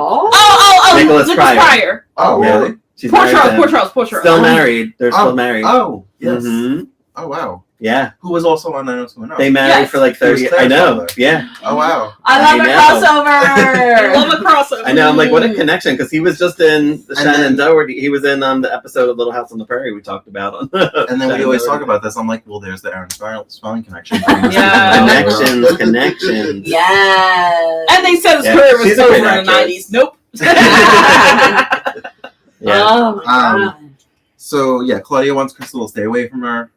Nicholas Pryor. Oh, really? She's poor Charles. Still married. They're still married. Oh, yes. Mm-hmm. Oh, wow. Yeah. Who was also on 90210. They married for 30 years. I know. Father. Yeah. Oh, wow. I love a crossover. I know. I'm like, what a connection. Because he was just in the Shannon Doherty. He was in on the episode of Little House on the Prairie we talked about. And then we always talk about this. I'm like, well, there's the Aaron Spelling connection. Connections. Yes. And they said his career was over in the 90s. Nope. Oh, my God. So, Claudia wants Crystal to stay away from her.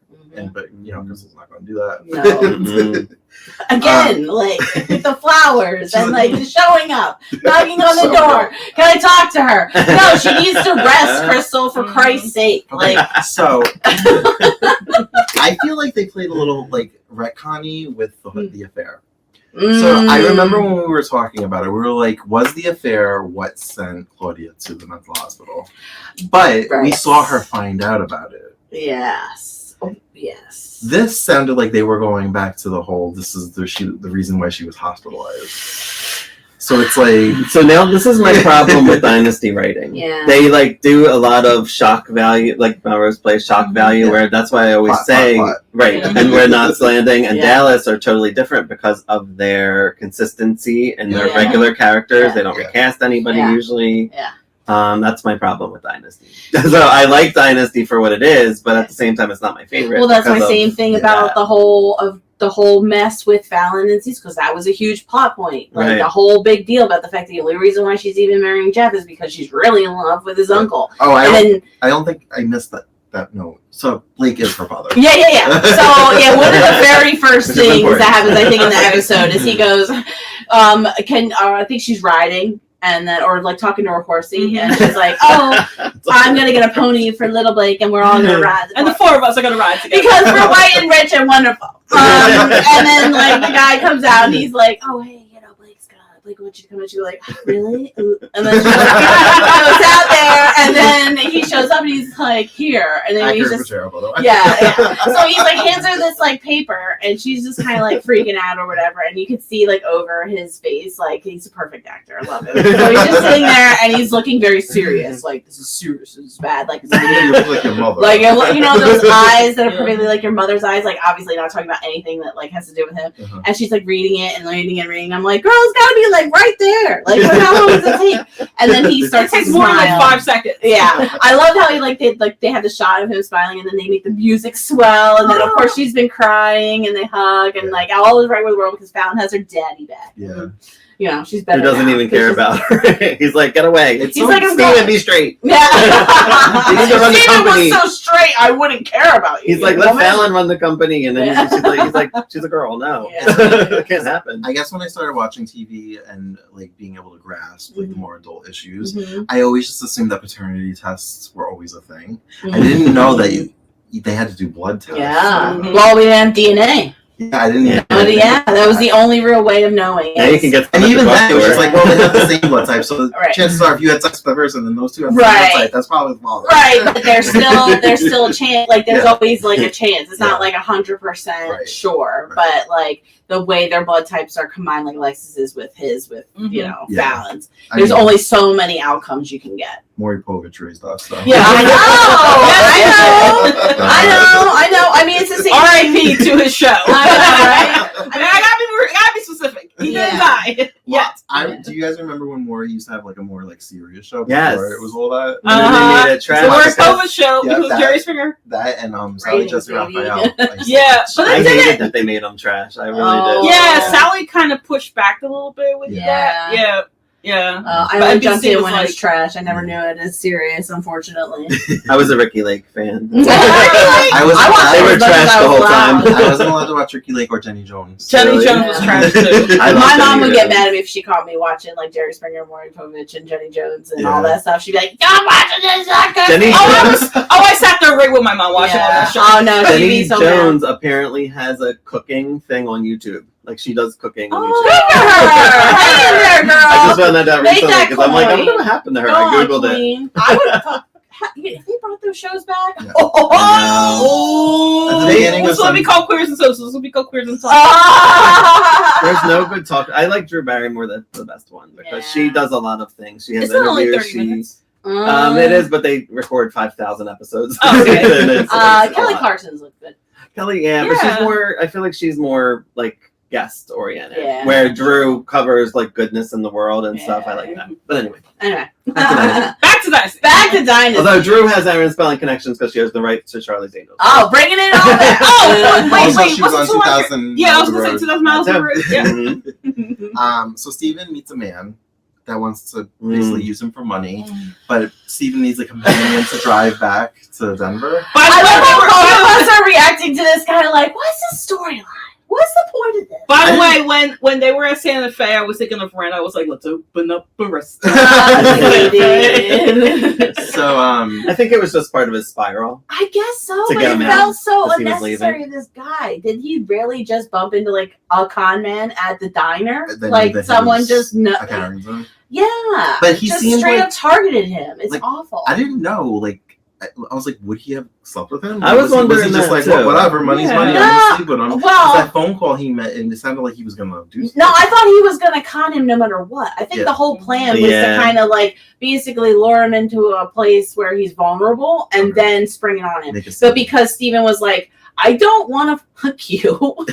But Crystal's not going to do that. No. Again, with the flowers and showing up, knocking on the door. Can I talk to her? No, she needs to rest, Crystal, for Christ's sake. Okay. So I feel like they played a little retconny with the affair. So I remember when we were talking about it, we were like, was the affair what sent Claudia to the mental hospital? But we saw her find out about it. Yes. Oh, yes. This sounded like they were going back to the whole, this is the reason why she was hospitalized. So it's so now this is my problem with Dynasty writing. Yeah. They do a lot of shock value, like Melrose plays shock value, where that's why I always say, right, and where Knots Landing and Dallas are totally different because of their consistency and their regular characters. Yeah. They don't recast anybody usually. Yeah. That's my problem with Dynasty. So I like Dynasty for what it is, but at the same time, it's not my favorite. Well, that's my same thing about the whole mess with Fallon and Cecil, because that was a huge plot point. The whole big deal about the fact that the only reason why she's even marrying Jeff is because she's really in love with his uncle. Oh, I don't think I missed that note. So Blake is her father. Yeah. So one of the very first things that happens, I think, in the episode is he goes, I think she's riding. And then, or talking to her horsey, and she's like, "Oh, I'm gonna get a pony for little Blake, and we're all gonna ride." And the four of us are gonna ride together because we're white and rich and wonderful. And then, the guy comes out, and he's like, "Oh, hey, Blake wants you to come out." She's like, "Really?" And then she goes out there, and then he shows up, and he's like, "Here," and then he's just terrible, though. Yeah. So he's hands her this paper, and she's just kind of freaking out or whatever, and you can see over his face, he's a perfect actor. I love him. So he's just sitting there, and he's looking very serious, this is serious, this is bad, you look like your mother, those eyes that are perfectly like your mother's eyes, obviously not talking about anything that has to do with him. And she's reading it and reading. I'm like, girl, it's gotta be right there. How long does it take? And then he starts. It takes more than 5 seconds. Yeah, I love how he they have the shot of him smiling, and then they make the music swell, and then of course she's been crying, and they hug, and all is right with the world because Fallon has her daddy back. Yeah. She's better. He doesn't even care about her. He's like, get away. He's like, Steven, be straight. Yeah. Steven was so straight, I wouldn't care about you. He's like, let Fallon run the company, and then he's like, she's a girl. No, it can't happen. I guess when I started watching TV and being able to grasp the more adult issues, I always just assumed that paternity tests were always a thing. I didn't know that they had to do blood tests. Yeah. Well, we didn't have DNA. Yeah, I didn't even. But yeah, that was the only real way of knowing. Yeah, you can get. And even then, it was just like, well, they have the same blood type, so Right. chances are, if you had sex with that person, then those two have the Right. same blood type. That's probably the father. Right, but there's still a chance. Like there's Yeah. always like a chance. It's not like 100% Right. sure, Right. but like the way their blood types are combined, like Alexis is with you know, Yeah. Fallon's. I There's mean, only so many outcomes you can get. Maury Povich raised us, so. Yeah. I know. I mean, it's the same. R.I.P. to his show. I I mean, I gotta be specific. He didn't die. Well, Yeah. do you guys remember when Maury used to have like a more like serious show Yes. before it was all that? And then they made a So trash. we're a episode. COVID show. Yeah, Who's that- Jerry Springer? That and Sally Ratings, Jessica baby. Raphael. I used to Yeah, watch. but I they did hated it. that they made them trash. I really Oh. did. Yeah, Sally kind of pushed back a little bit with Yeah. that. Yeah. I But only NBC jumped in was when it was like- trash. I never knew it as serious, unfortunately. I was a Ricky Lake fan. I was. I watched They it were as much as trash I the was whole time. allowed. I wasn't allowed to watch Ricky Lake or Jenny Jones. Jenny Really? Jones was trash too. I love My mom Jenny would get Jones. mad at me if she caught me watching like Jerry Springer, Maury Povich, and Jenny Jones and all Yeah. that stuff. She'd be like, "Stop watching this, not good." Jenny I sat there right with my mom watching all that show. Oh no, she'd Jenny be so Jones apparently has a cooking thing on YouTube. Like she does cooking on mad. YouTube. Oh, good for her. Hang in there, girl. I just found that out Make recently that because I'm like, I coin. wonder what happened to her. Go I on, googled it. queen. I would have thought. If they brought those shows back, Yeah. Oh, At the beginning this of will some- be called Queers and Socials. This will be called Queers and Socials. There's no good talk. I like Drew Barrymore, the best one, because she Yeah. does a lot of things. She has It's not only interviews. 30 minutes. It is, but they record 5,000 episodes. Oh, okay. And it's a Kelly lot. Clarkson's look good. Kelly, yeah, but Yeah. she's more. I feel like she's more like guest oriented, Yeah. where Drew covers like goodness in the world and stuff. I like that. But anyway, Anyway, Back to Dynasty. back to Dynasty. although Drew has Aaron Spelling connections because she has the rights to Charlie's Angels. Oh, bringing it all back. Oh, wait, Also, she was on wasn't too long 2000. Yeah, I was Miles gonna of say Road. 2000 miles over it. Yeah. Mhm. So Steven meets a man that wants to basically use him for money, but Steven needs a companion to drive back to Denver. By I the way, love they how were- all of us are reacting to this kind of like, what's the storyline? What's the point of this? By the way, when they were at Santa Fe, I was thinking of Ren. I was like, let's open up a restaurant. So I think it was just part of his spiral. I guess so, To but get it him felt out, so 'cause he was unnecessary. This guy, did he really just bump into like a con man at the diner? Then Like that he someone was just a character. yeah, But he just seemed straight like- up targeted him. It's like, awful. I didn't know. Like, I was like, would he have slept with him? I was Was he wondering just that, like, too. well, whatever, money's Yeah. money. I'm No. gonna sleep with him. 'Cause Well, that phone call he met, and it sounded like he was gonna do something. no, I thought he was gonna con him no matter what. I think Yeah. the whole plan was to Yeah. kind of like basically lure him into a place where he's vulnerable and Okay. then spring it on him. Make it But seem- because Steven was like, I don't want to fuck you. like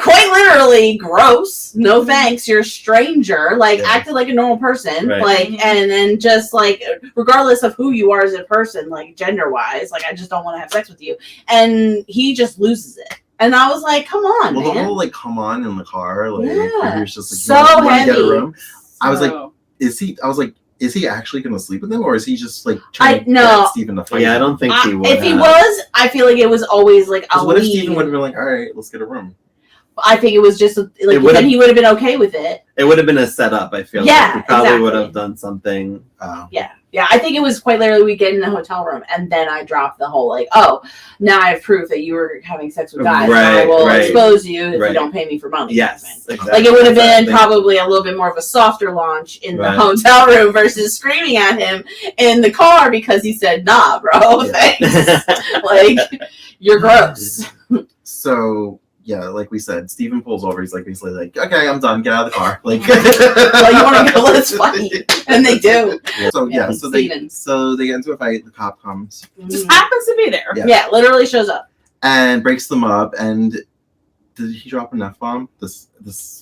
quite literally gross. No thanks. You're a stranger. Like Yeah. acted like a normal person. Right. Like and then just like regardless of who you are as a person, like gender wise, like I just don't want to have sex with you. And he just loses it. And I was like, come on, well, the man. whole like come on in the car, like Yeah. where he was just like, So you wanna get a heavy. room? I was like, So- is he actually gonna sleep with him, or is he just like trying to no. get Steven to fight? Yeah, I him? don't think he would. if he have. was, I feel like it was always like a Because what if lead. Steven would have been like, all right, let's get a room? I think it was just like It would've- then he would have been okay with it. It would have been a setup. I feel. Yeah, like. He probably exactly. would have done something. Yeah, I think it was quite literally we get in the hotel room and then I dropped the whole like, oh, now I have proof that you were having sex with guys. And I Right, will right. expose you if Right. you don't pay me for money. Yes, exactly. Like it would have been Exactly. probably a little bit more of a softer launch in the Right. hotel room versus screaming at him in the car because he said, nah, bro, Yeah. thanks. Like, you're gross. So yeah, like we said, Steven pulls over. He's like basically like, okay, I'm done. Get out of the car. Like, Well, you want to go? Let's fight. And they do. So yeah, so Steven. they get into a fight. The cop comes just happens to be there. Yeah. Yeah, literally shows up. and breaks them up. And did he drop an F bomb? This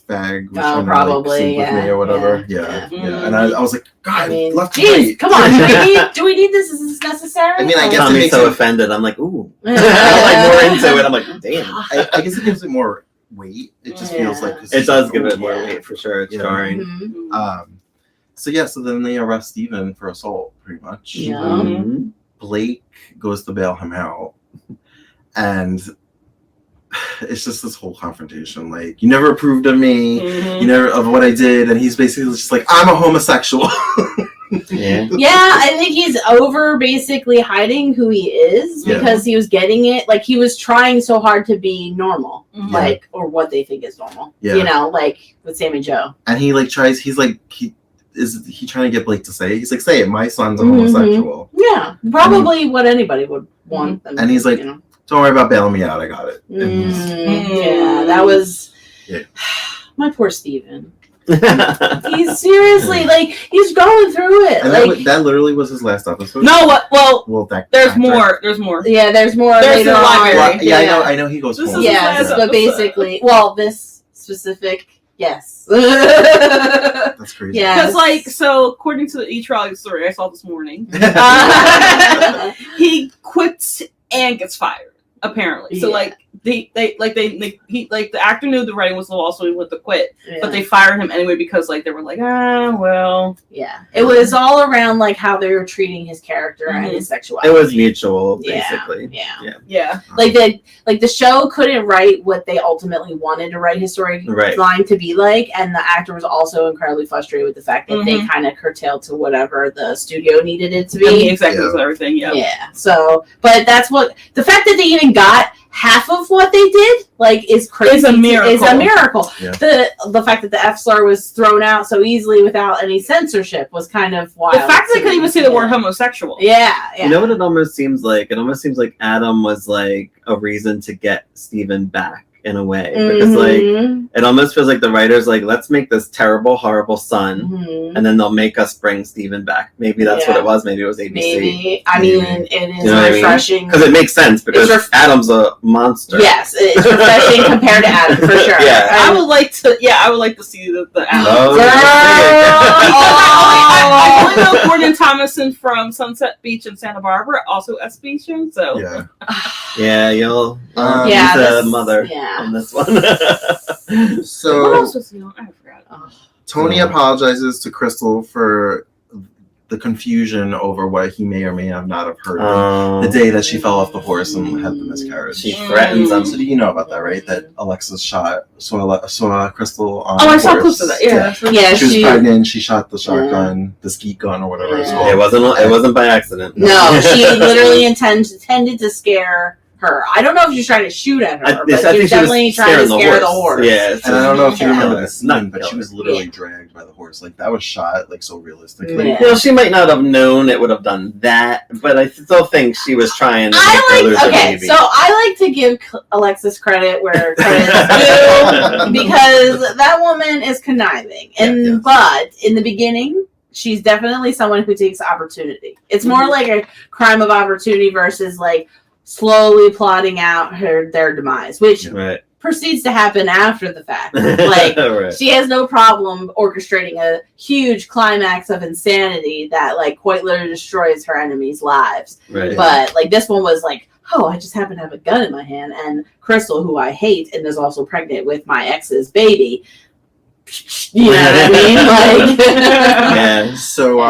fag was trying probably, to like, sleep with me yeah, or whatever. yeah. Yeah. And I was like, God, I mean, left to geez, right. come on. Do we need this? Is this necessary? I mean, I guess it Tommy's makes so him- offended. I'm like, ooh. Yeah. I'm like more into it. I'm like, damn. I guess it gives it more weight. It just feels Yeah. like It does give it more Yeah. weight for sure. It's Yeah. jarring. Mhm. So then they arrest Steven for assault, pretty much. Yeah. Mhm. Blake goes to bail him out, and it's just this whole confrontation. Like, you never approved of me, Mhm. you never of what I did, and he's basically just like, I'm a homosexual. Yeah. Yeah, I think he's over basically hiding who he is because he was getting it. Like, he was trying so hard to be normal, like, or what they think is normal. Yeah. You know, like with Sam and Joe. And he like tries. He's like is he trying to get Blake to say it? He's like, say it. My son's a homosexual. Yeah, probably what anybody would want. And he's like, don't worry about bailing me out. I got it. Yeah, that was my poor Steven. He's seriously like he's going through it. And like that literally was his last episode. No, what? Well, there's more. Yeah, there's more There's later the library. on. Yeah, I know he goes This home. is Yes, his last but basically, this specific, yes. That's crazy. Yeah. Because, so according to the E-Trolley story I saw this morning, he quits and gets fired. Apparently, so the actor knew the writing was low, so he went to quit, but they fired him anyway because they were like, well, it was all around how they were treating his character and his sexuality. It was mutual, basically. Yeah. Like the show couldn't write what they ultimately wanted to write his storyline to be like, and the actor was also incredibly frustrated with the fact that they kind of curtailed to whatever the studio needed it to be. Exactly everything. Yeah. So, but that's what the fact that they even got half of what they did is crazy. It's a miracle. It's a miracle. Yeah. The fact that the F-slur was thrown out so easily without any censorship was kind of wild. The fact that they couldn't even say the word homosexual. Yeah. You know what it almost seems like? It almost seems like Adam was a reason to get Steven back in a way. Because it almost feels like the writers let's make this terrible, horrible son and then they'll make us bring Steven back. Maybe that's what it was. Maybe it was ABC. Maybe. I mean, it is refreshing. Because it makes sense because Adam's a monster. Yes, it's refreshing compared to Adam for sure. Yeah. I would like to see the Adam. I only know Gordon Thomason from Sunset Beach and Santa Barbara, also SB, so yeah, you'll be the mother on this one. So what else was he on? I forgot. Tony apologizes to Crystal for the confusion over what he may or may not have heard the day that she fell off the horse and had the miscarriage. She threatens him. So do you know about that, right? That Alexis saw Crystal on I the saw horse. clips of that. Yeah. She was pregnant. She shot the shotgun, the skeet gun, or whatever it's called. It wasn't by accident. No, she literally intended to scare her. I don't know if she's trying to shoot at her, but she was definitely trying to scare the horse. Yeah, and I don't know if you remember the scene, but she was literally dragged by the horse. That was shot so realistically. Yeah. Well, she might not have known it would have done that, but I still think she was trying to make her lose her baby. So I like to give Alexis credit where credit is due because that woman is conniving, but in the beginning, she's definitely someone who takes opportunity. It's more like a crime of opportunity versus slowly plotting out their demise, which proceeds to happen after the fact. She has no problem orchestrating a huge climax of insanity that quite literally destroys her enemies' lives. But this one was oh, I just happen to have a gun in my hand, and Crystal, who I hate and is also pregnant with my ex's baby. You know what I mean? So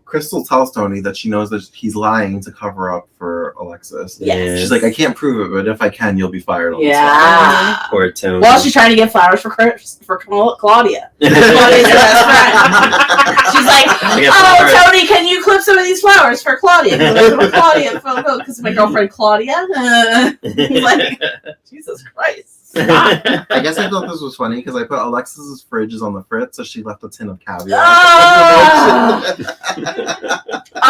Crystal tells Tony that she knows that he's lying to cover up for Alexis. Yes. She's like, I can't prove it, but if I can, you'll be fired on this. Poor Tony. Well, she's trying to get flowers for Claudia. Claudia's her best friend. She's like, oh, Tony, can you clip some of these flowers for Claudia? Because my girlfriend Claudia. Jesus Christ. I guess I thought this was funny because I put Alexis's fridge is on the fritz, so she left a tin of caviar.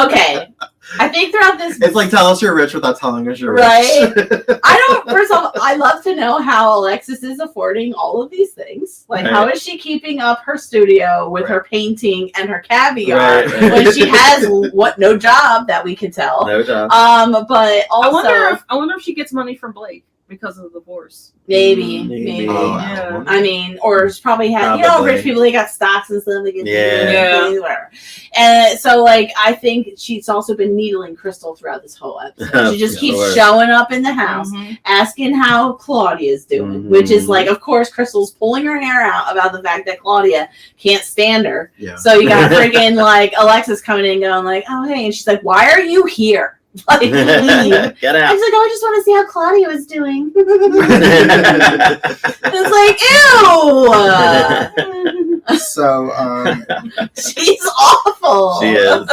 Okay. I think throughout this... It's tell us you're rich without telling us you're rich. First of all, I love to know how Alexis is affording all of these things. How is she keeping up her studio with her painting and her caviar when she has no job that we can tell. No job. But also... I wonder if she gets money from Blake because of the divorce. Maybe. Oh, yeah. I mean, or it's probably rich people, they got stocks and stuff. They get whatever. And so, I think she's also been needling Crystal throughout this whole episode. She just keeps showing up in the house, asking how Claudia's doing, which is of course, Crystal's pulling her hair out about the fact that Claudia can't stand her. Yeah. So you got freaking Alexis coming in going oh, hey. And she's like, why are you here? Get out. I was like, oh, I just want to see how Claudia was doing. It's ew. So, she's awful. She is.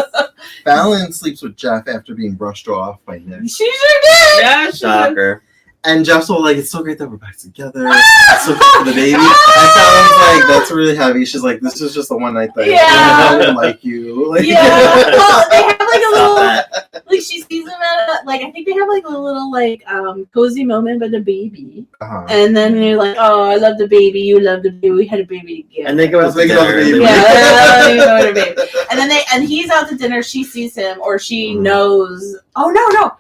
Fallon sleeps with Jeff after being brushed off by Nick. She sure did. Yeah, she did. Shocker. And Jeff's all like, it's so great that we're back together. It's so good for the baby. And Fallon's like, that's really heavy. She's like, this is just a one night thing. Yeah. I don't like you. Like, Yeah. Well, they have like a little, like she sees him at, like, I think they have like a little, like, cozy moment with the baby. Uh-huh. And then you're like, oh, I love the baby. You love the baby. We had a baby together. And they go out to They go out dinner. to dinner. Yeah, they go to baby. And then and he's out to dinner. She sees him, or she knows. Oh no.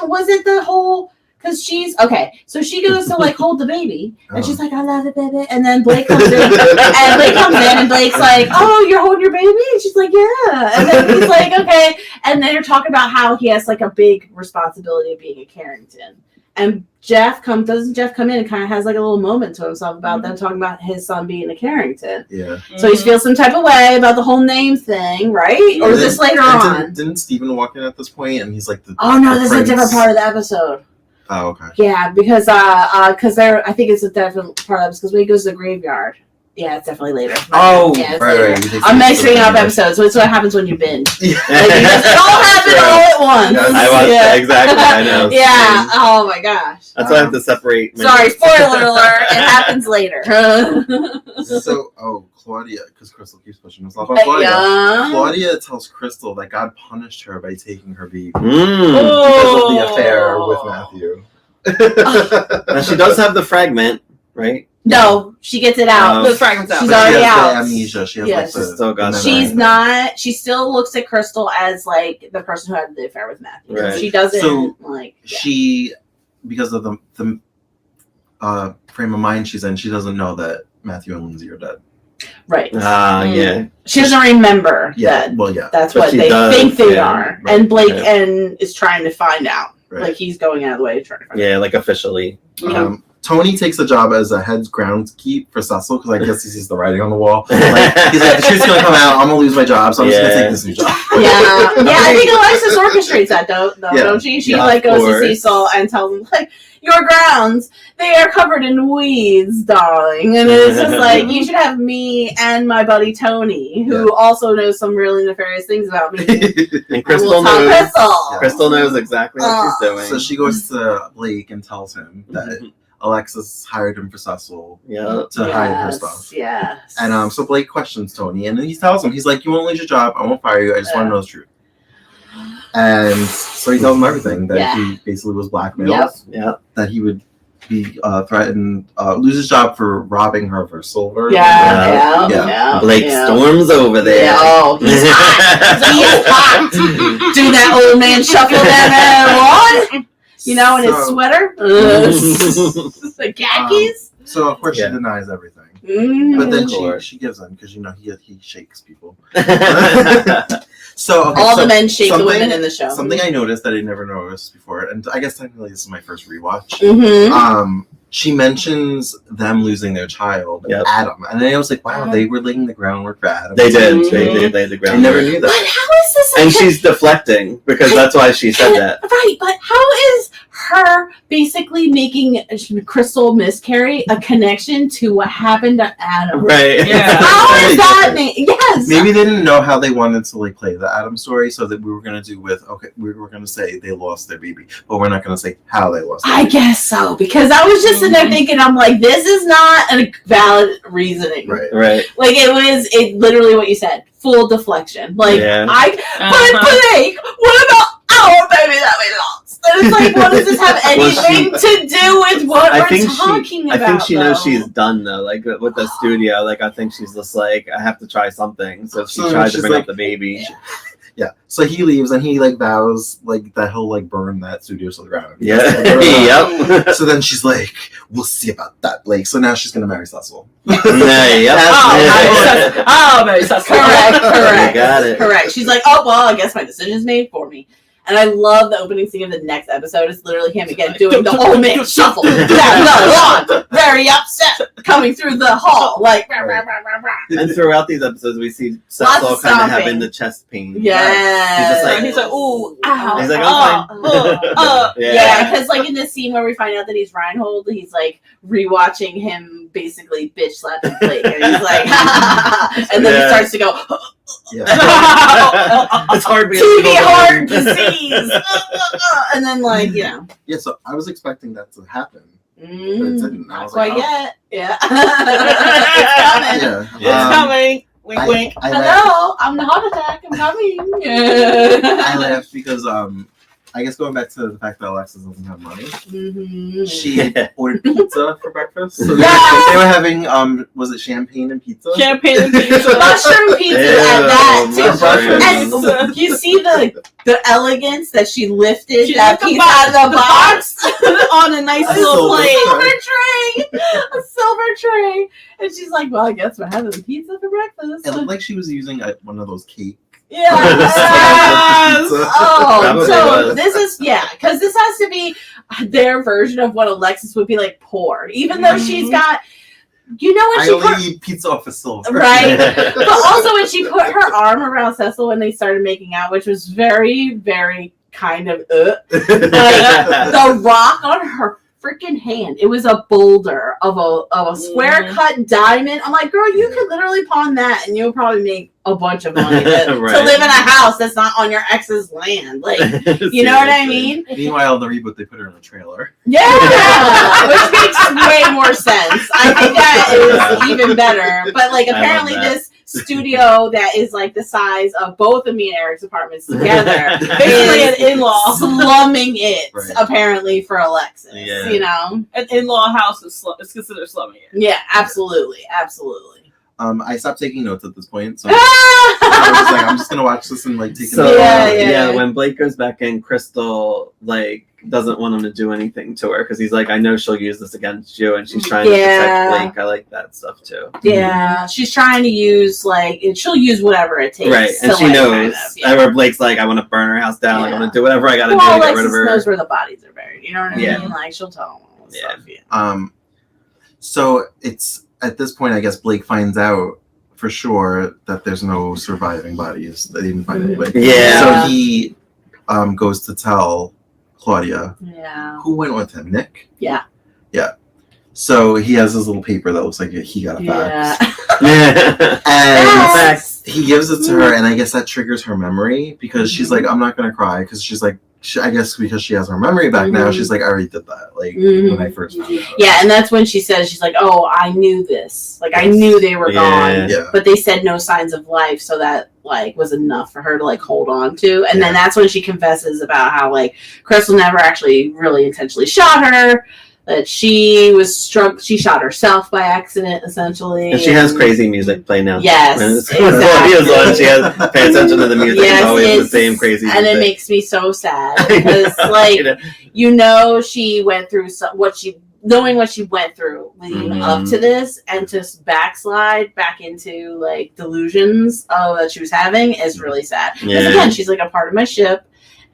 Was it the whole? Because she's okay. So she goes to like hold the baby, and she's like, "I love the baby." And then Blake comes in, and Blake's like, "Oh, you're holding your baby?" And she's like, "Yeah." And then he's like, "Okay." And then they're talking about how he has like a big responsibility of being a Carrington. And doesn't Jeff come in and kind of has like a little moment to himself about them talking about his son being a Carrington. Yeah. So he feels some type of way about the whole name thing, right? Or is this later on? Didn't Steven walk in at this point and he's like Oh no, this is a prince? different part of the episode. Oh, okay. Yeah, because there, I think it's a different part of it because when he goes to the graveyard. Yeah, it's definitely later. Oh, yeah, it's right. later. I'm mixing up episodes. It's what happens when you binge. Like, it all happen all at once. Yes. I watched that exactly. I know. Yeah. Oh my gosh. That's why I have to separate. Sorry, spoiler alert. It happens later. So, Claudia, because Crystal keeps pushing us off on Claudia. Yeah. Claudia tells Crystal that God punished her by taking her baby Mm. because of the affair with Matthew. Now she does have the fragment, right? No, she gets it out. The fragment's out. She's But already she has out. the amnesia. She has Yes. like She's still got the it. She's memory. not. She still looks at Crystal as like the person who had the affair with Matthew. Right. She doesn't So, like. Yeah. She, because of the frame of mind she's in, she doesn't know that Matthew and Lindsay are dead. Right. Yeah. She doesn't remember Yeah. that. Well, yeah. That's But what she they does, think they yeah. are, Right. and Blake Yeah. and is trying to find out. Right. Like he's going out of the way to try to find out. Yeah, like officially. Tony takes a job as a head groundskeep for Cecil because I guess he sees the writing on the wall. Like, he's like, the truth's gonna come out. I'm gonna lose my job, so I'm just gonna take this new job. Yeah, I think Alexis orchestrates that though, Yeah. don't she? She Yeah, like of goes to course. Cecil and tells him like, "Your grounds, they are covered in weeds, darling." And it's just like, you should have me and my buddy Tony, who also knows some really nefarious things about me. And Crystal We'll talk knows. Crystal. Crystal knows exactly what she's doing. So she goes to Blake and tells him that Alexis hired him for Cecil Yeah. to hide her stuff. Yes. And so Blake questions Tony, and then he tells him, he's like, "You won't lose your job. I won't fire you. I just want to know the truth." And so he tells him everything, that he basically was blackmailed, Yep. Yeah. that he would be threatened, lose his job for robbing her for silver. Yeah. Blake storms over there. Yeah, oh, he's hot. He's hot. Do that old man shuffle down there, Lord. You know, in his sweater. The khakis. So of course she denies everything. Mm-hmm. But then she gives in because he shakes people. So all the men shake the women in the show. Something I noticed that I never noticed before, and I guess technically this is my first rewatch. Mm-hmm. She mentions them losing their child, Adam, and then I was like, "Wow, they were laying the groundwork for Adam." They did. They laid the groundwork. I never knew that. But how is this? And she's deflecting because that's why she said that. Right, but how is her basically making Crystal miscarry a connection to what happened to Adam? Right. Yeah. How is that? Yes. Maybe they didn't know how they wanted to like play the Adam story, so that we were gonna do with we were gonna say they lost their baby, but we're not gonna say how they lost. I guess so, because I was just sitting there thinking, I'm like, this is not a valid reasoning. Right. Like it literally what you said, full deflection. Like but Blake, what about our baby that we lost? And it's like, what does this have anything to do with what we're talking about? I think she knows she's done though, like with the studio. Like I think she's just like, I have to try something. So she tries to bring up the baby. Yeah. So he leaves and he like vows like that he'll like burn that studio to the ground. Yeah. Yep. So then she's like, "We'll see about that, Blake." So now she's gonna marry Cecil. Yep. Oh, Correct. You got it. Correct. She's like, oh well, I guess my decision's made for me. And I love the opening scene of the next episode. It's literally him again doing the old man shuffle down the lawn, very upset, coming through the hall, like. Rah, rah, rah, rah, rah. And throughout these episodes, we see Lots Cecil of kind of stomping. having the chest pain. Yeah. He's like, ooh, ow, He's like, Yeah, because like in this scene where we find out that he's Reinhold, he's like rewatching him basically bitch slapping Blake, and he's like, and then he starts to go, It's hard being TV able to- heart disease, and then like Yeah, so I was expecting that to happen. But it mm, didn't. I not was quite like, oh. yet. Yeah, it's coming. Yeah. it's coming. Wink, wink. I laughed, Hello, I'm the heart attack. I'm coming. Yeah. I laughed because I guess going back to the fact that Alexis doesn't have money, Mhm. she ordered pizza for breakfast. So Yes! they were having was it champagne and pizza? Champagne and pizza. Mushroom pizza at that too. mushrooms. And you see the elegance that she lifted She that lifted pizza the out of the box. Put it on a nice A little silver plate. A silver tray. And she's like, well, I guess we're having pizza for breakfast. It looked like she was using one of those cake. Yeah. Yes. Pizza. Oh, Probably so was. this is, because this has to be their version of what Alexis would be like poor. Even though she's got, when I she only put, eat pizza off a silver. right? But also when she put her arm around Cecil when they started making out, which was very, very kind of, the rock on her freaking hand. It was a boulder of a square cut diamond. I'm like, girl, you could literally pawn that and you'll probably make a bunch of money to Right. live in a house that's not on your ex's land. Like, you know what I mean? Meanwhile, in the reboot, they put her in a trailer. Yeah, which makes way more sense. I think that is even better. But like, apparently, I love that. this studio that is like the size of both of me and Eric's apartments together Basically an is in-law. slumming it. Right. Apparently for Alexis, Yeah. you know. An in-law house is considered slumming it. Yeah, absolutely, absolutely. I stopped taking notes at this point, so I was just like, I'm just gonna watch this and like take it. So all Yeah, in. yeah. when Blake goes back in, Crystal like doesn't want him to do anything to her because he's like, I know she'll use this against you, and she's trying Yeah. to protect Blake. I like that stuff too. Yeah, she's trying to use she'll use whatever it takes. Right, and to, she like, knows. kind of, yeah. Where Blake's like, I want to burn her house down. Like, I'm Yeah. gonna do whatever I gotta do Well, to get Alexis rid of her. knows where the bodies are buried. You know what I Yeah. mean? Like she'll tell him all this Yeah. stuff. Yeah. So it's at this point, I guess Blake finds out for sure that there's no surviving bodies. They didn't find anybody. Yeah. So he goes to tell Claudia. Yeah. Who went with him? Nick? Yeah. Yeah. So he has this little paper that looks like he got a fax. Yeah. And Yes. he gives it to her, and I guess that triggers her memory because she's like, I'm not going to cry because she's like, I guess because she has her memory back now, Mhm. she's like, I already did that. Like, Mhm. when I first found out. Yeah, and that's when she says, she's like, oh, I knew this. Like, I knew they were gone. Yeah. But they said no signs of life, so that, like, was enough for her to, like, hold on to. And then that's when she confesses about how, like, Crystal never actually really intentionally shot her, that she was struck, she shot herself by accident, essentially. And she has crazy music playing now. Yes, When it's- exactly. Claudia's on, she has pay attention to the music. Yes, it's always the it's- same crazy music. And it makes me so sad because, like, she went through knowing what she went through leading Mhm. up to this, and to backslide back into like delusions that she was having is really sad. Because Yeah. again, she's like a part of my ship,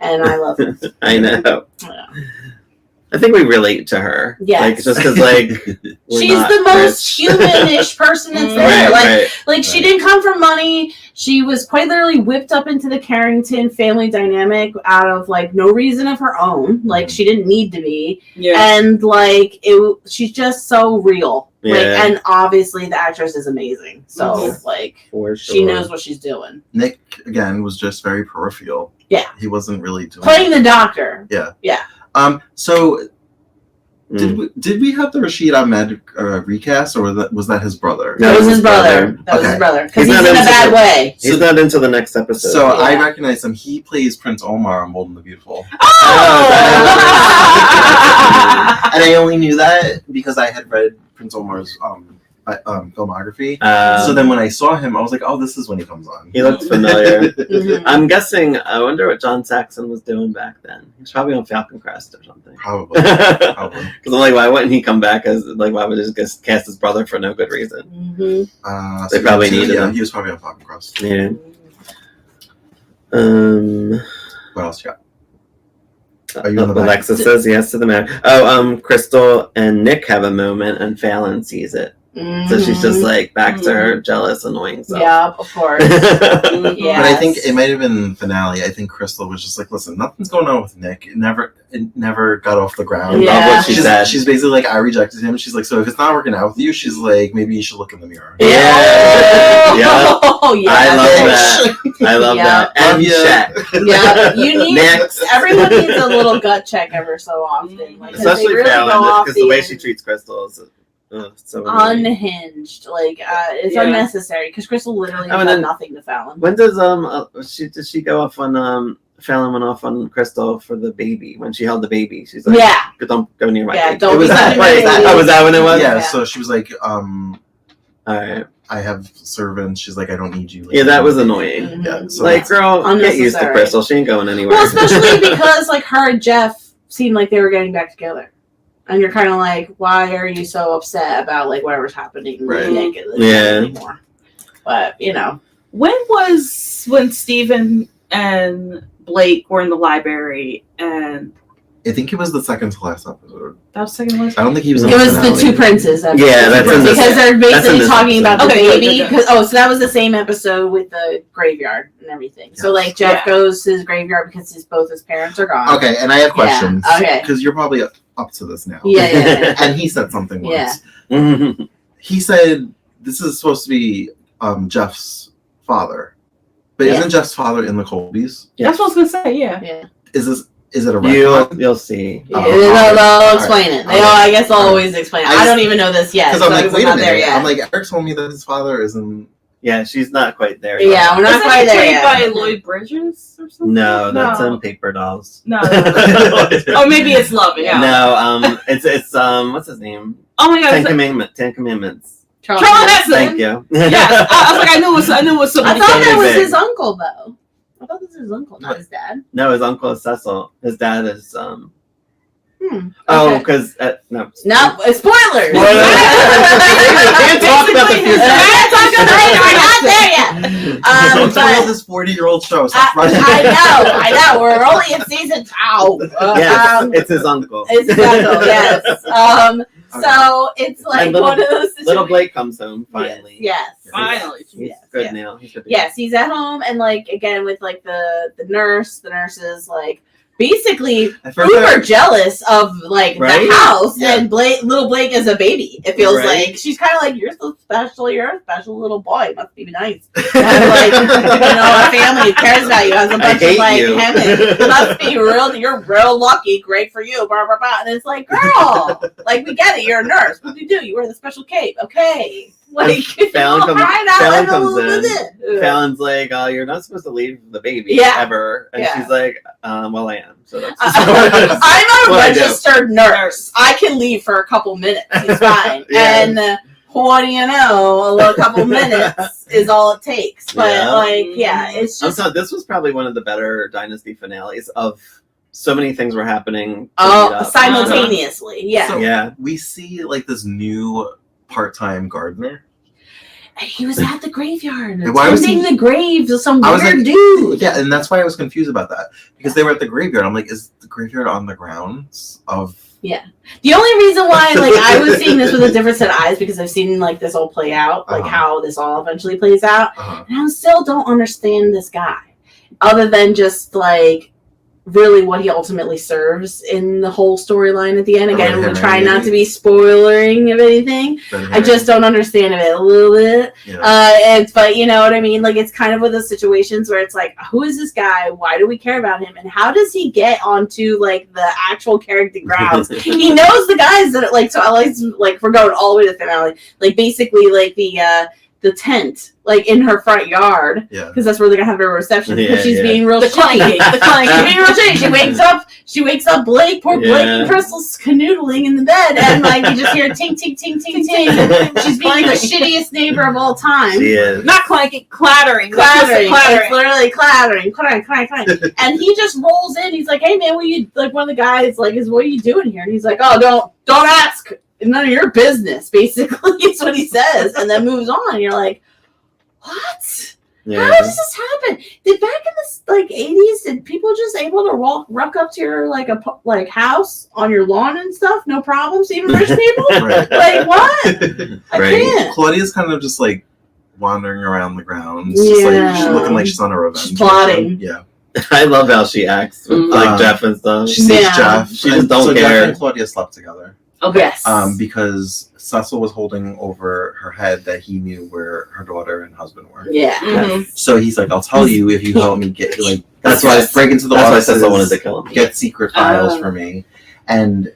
and I love her. I know. Yeah. I think we relate to her. Yes. Like, just because, like, we're She's not the most rich. humanish person that's there. Right, Like she didn't come from money. She was quite literally whipped up into the Carrington family dynamic out of like no reason of her own. Like she didn't need to be. Yeah. And like she's just so real. Like, Yeah. and obviously the actress is amazing. So Mhm. like For sure. she knows what she's doing. Nick, again, was just very peripheral. Yeah. He wasn't really doing Playing the doctor. So Mm. did we have the Rashid Ahmed recast, or was that his brother? No, That was his brother. That was Okay. his brother. Because He's he's not in a into bad the- way. He's not into the next episode. So Yeah. I recognize him. He plays Prince Omar on Bold and the Beautiful. Oh! And I only knew that because I had read Prince Omar's filmography. So then when I saw him, I was like, oh, this is when he comes on. He looked familiar. Mhm. I'm guessing, I wonder what John Saxon was doing back then. He was probably on Falcon Crest or something. Probably. Because Probably. I'm like, why wouldn't he come back as, like, why would he just cast his brother for no good reason? Mhm. They probably needed him. him. He was probably on Falcon Crest. Yeah. What else you got? Are you on the back? Alexa says yes to the matter. Oh, Crystal and Nick have a moment, and Fallon sees it. So she's just like back to her jealous, annoying self. Yeah, of course. But I think it might have been finale. I think Crystal was just like, listen, nothing's going on with Nick. It never got off the ground. Yeah. Love what she said. She's basically like, I rejected him. She's like, so if it's not working out with you, she's like, maybe you should look in the mirror. Yeah. Yeah. Oh, yeah. I love that. I love that. And check. Yeah, you need Next. everyone needs a little gut check ever so often. Like, 'cause they Especially really go Fallon, off because the way she treats Crystal is so annoying. unhinged. Like it's Yeah. unnecessary because Crystal literally Oh, has and done then- nothing to Fallon. When does did she go off on Fallon went off on Crystal for the baby when she held the baby? She's like, Yeah. don't go near my Yeah, baby. don't It was be that- touching was my that- baby. Oh, was that when it was? Yeah, Yeah. so she was like, All right. I have servants. She's like, I don't need you. Like, Yeah, that was annoying. Mhm. Yeah, so Like, girl, get used to Unnecessary. Crystal. She ain't going anywhere. Well, especially because like her and Jeff seemed like they were getting back together. And you're kind of like, why are you so upset about like whatever's happening? Right. Nick Yeah. anymore. But When Stephen and Blake were in the library and I think it was the second to last episode. that was second one? I don't think he was in it was finale. the two princes. Episode. Yeah, that's in this- because they're that's in basically this talking about the episode. Okay, baby. good, good, good. So that was the same episode with the graveyard and everything. So Yes. like Jeff Yeah. goes to his graveyard because both his parents are gone. Okay, and I have questions. okay. Because you're probably up to this now. Yeah. And he said something once. Yeah. He said this is supposed to be Jeff's father. But Yeah. isn't Jeff's father in the Colbys? That's what I was gonna say. Yeah. Yeah. Is it a You'll retcon? see. Oh, They'll okay. explain it. Okay. I guess they'll Alright. always explain it. I I don't just- even know this yet. Because I'm so like, we're wait a not there minute. yet. I'm like, Eric told me that his father isn't. Yeah, she's not quite there yet. Yeah, we're not Wasn't quite he there played yet. by Lloyd Bridges or something? No, that's no. in Paper Dolls. No. Oh, maybe it's Love. Yeah. No, it's what's his name? Oh my God. Ten is it- Commandments. Charles Manson. Thank you. Yes. I was like, I knew it was I somebody. thought that was big. his uncle, though. I thought this was his uncle, not his dad. No, his uncle is Cecil. His dad is Okay. because no. No, spoilers. Spoilers. Can't talk about the future. Can't talk about it. We're not there yet. Don't spoil But this 40-year-old show. Stop rushing. I know. We're only in season 2. Yes, it's his uncle. It's his uncle, yes. So it's like And little- one of those situations. Little Blake comes home finally. Yes. Finally. He's Yes, good yes. now. He's good. Yes, he's at home and like again with like the nurses like basically At first uber jealous of like Right? the house Yeah. and little Blake is a baby. It feels Right. like she's kind of like you're so special. You're a special little boy. Must be nice. And like a family who cares about you has a bunch of hate like you. it must be real. You're real lucky. Great for you. Blah, blah, blah. And it's like, girl, like we get it. You're a nurse. What do? You wear the special cape. Okay. Like Fallon comes- right out, Fallon let a comes little bit. Fallon's like, you're not supposed to leave the baby Yeah. ever. And Yeah. she's like, well, I am. So that's I'm a What I do. registered nurse. I can leave for a couple minutes. It's fine. Yeah. And what do you know? A little couple minutes is all it takes. But Yeah. it's I'm just sorry, this was probably one of the better Dynasty finales of so many things were happening. to lead up. simultaneously. Yeah. So- Yeah. We see like this new part-time gardener. And he was at the graveyard And why was tending he- the graves of some I was weird like- dude. Yeah, and that's why I was confused about that because they were at the graveyard. I'm like, is the graveyard on the grounds of? The only reason why, like, I was seeing this with a different set of eyes because I've seen like this all play out, like how this all eventually plays out, and I still don't understand this guy, other than just like really what he ultimately serves in the whole storyline at the end. Again, we're trying not to be spoilering of anything. I just don't understand it a little bit. Yeah. But you know what I mean? Like, it's kind of one of those situations where it's like, who is this guy? Why do we care about him? And how does he get onto like the actual character grounds? He knows the guys that like, so I like we're going all the way to the finale. Like basically like the tent, like in her front yard, Yeah. because that's where they're gonna have her reception. Because Yeah, she's yeah. being real The shitty. clanking. The clanking. Being real shitty. She wakes up Blake, poor Blake Yeah. and Crystal's canoodling in the bed, and like you just hear ting ting ting ting ting. She's being the shittiest neighbor of all time. She is. Not clanking, clattering. Clattering. Clattering. It's literally clattering. And he just rolls in. He's like, "Hey man, what you like?" One of the guys like, "Is what are you doing here?" And he's like, "Oh, don't ask. None of your business." Basically, is what he says, and then moves on. And you're like, "What? Yeah. How does this happen?" Did back in the 80s, did people just able to ruck up to your house on your lawn and stuff? No problems, even rich people? Right. Like what? I Right. can't. Claudia's kind of just like wandering around the grounds, just like she's looking like she's on a revenge. She's plotting. Yeah. I love how she acts with like Jeff and stuff. She sees Yeah. Jeff. She just don't so care. Jeff and Claudia slept together. Okay. Yes. Because Cecil was holding over her head that he knew where her daughter and husband were. Yeah. Mhm. So he's like, I'll tell you if you help me get That's why break into the That's why offices, Cecil wanted to kill him. get secret files for me. And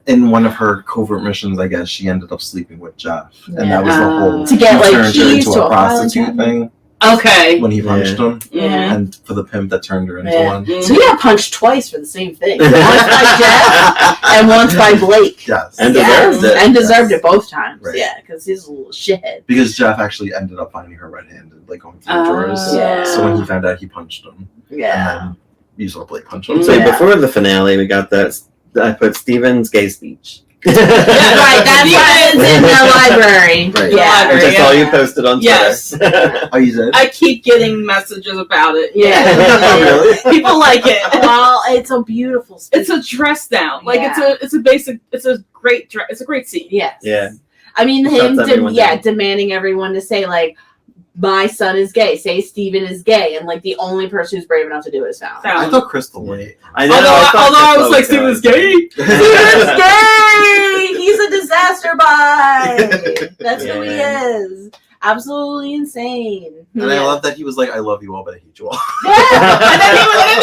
in one of her covert missions, I guess she ended up sleeping with Jeff, and that was the whole To get, he like, turned her keys into to a a prostitute file thing Okay. when he punched him, Yeah. and for the pimp that turned her into Yeah. one. So he got punched twice for the same thing. Once by Jeff and once by Blake. Yes, And Yes. deserved it. And deserved it both times. Right. Yeah, because he's a little shithead. because Jeff actually ended up finding her red-handed, like going through the drawers. Yeah. So when he found out, he punched him, Yeah. and then you saw Blake punch him. So Yeah. before the finale, we got that. I put Steven's gay speech. Right, that's why it's in the library. Right. Yeah. Which I saw you Yeah. posted on Yes. Twitter. Oh, you did? I keep getting messages about it. Yeah. Oh, really? People like it. Well, it's a beautiful speech. It's a dress down. Like Yeah. it's a basic. It's a great dress. It's a great scene. Yes. Yeah. I mean, Shuts him, everyone down. demanding everyone to say, like, my son is gay. Say Steven is gay. And, like, the only person who's brave enough to do it is Fallon. I thought Crystal was. I know. Although I was like, Steven Steven is gay. Steven's gay! He's a disaster bye. That's who he Yeah. is. Absolutely insane. And I love that he was like, I love you all, but I hate you all. And then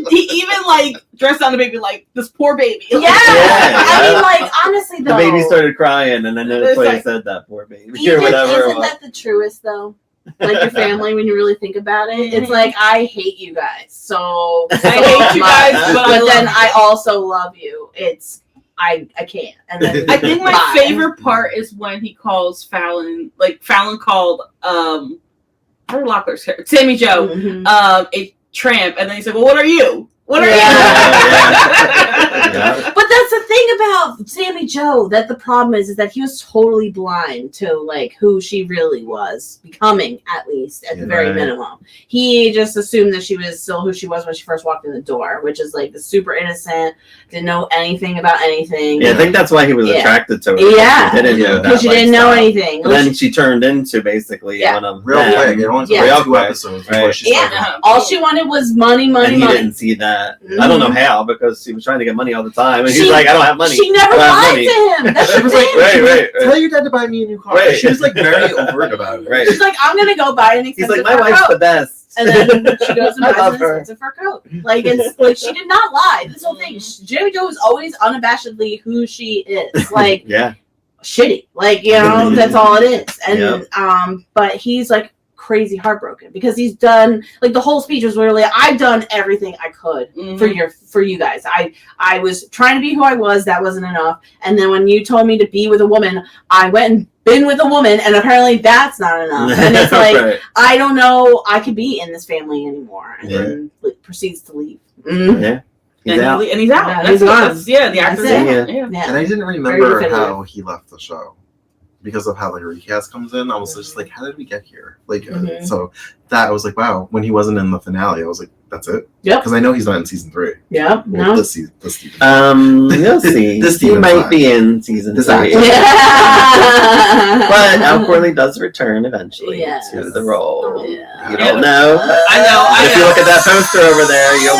he even like dressed down the baby like this poor baby. Yeah. Yeah. I mean, like, honestly, The though. baby started crying, and then that's It's why he like- said that, poor baby, or Isn't whatever. it was. that the truest, though? Like, your family, when you really think about it, it's like, I hate you guys. So I hate you guys, much. but But then love I also love you. It's, I can't. And then I think my bye. favorite part is when he calls Fallon, like Fallon called her Locklear's character, Sammy Joe, Mhm. a tramp, and then he said, "Well, what are you? What are Yeah. you?" Yeah. But that's the thing about Sammy Joe, that the problem is that he was totally blind to, like, who she really was becoming, at least at the very Right. minimum. He just assumed that she was still who she was when she first walked in the door, which is like the super innocent, didn't know anything about anything. Yeah, I think that's why he was Yeah. attracted to her. Yeah. She didn't know that. Because she didn't know lifestyle. anything. And then she turned into basically Yeah. one of Real them. quick. It only took Yeah. like Real 2 quick. episodes before Right. she started. Yeah. All she wanted was money, And money, he money. didn't see that. I don't know how, because she was trying to get money all the time, and She- he's like, "I don't have money." She never I don't have lied money. to him. That's She the was like, thing. Right. Tell your dad to buy me a new car. Right. She was like very overt about it. Right. She's like, I'm gonna go buy an He's expensive like, "My fur wife's coat." the best." And then she goes and I buys love an her. expensive fur coat. Like, it's like she did not lie. This whole thing, Jamie Jo is always unabashedly who she is. Like, Yeah. shitty. Like, you know, that's all it is. And Yep. but he's like crazy heartbroken because he's done, like, the whole speech was literally, I've done everything I could for you guys. I was trying to be who I was, that wasn't enough. And then when you told me to be with a woman, I went and been with a woman, and apparently that's not enough. And it's like, Right. I don't know I could be in this family anymore. And then proceeds to leave. Yeah. He's out. And he's out. Yeah, That's he's what- gone. that's- yeah, the That's actor's it. out. Yeah. Yeah. Yeah. And I didn't Very remember definitive. how he left the show because of how the recast comes in. I was just like, how did we get here? Like, Mhm. so that I was like, wow. When he wasn't in the finale, I was like, that's it. Yep. Because I know he's not in season 3. Yep. Well, No. this season. You'll see. This he Steven's might fine. be in season This 3. actor. But Al Corley does return eventually Yes. to the role. Oh, yeah. You don't know. I know. If you look at that poster over there, you'll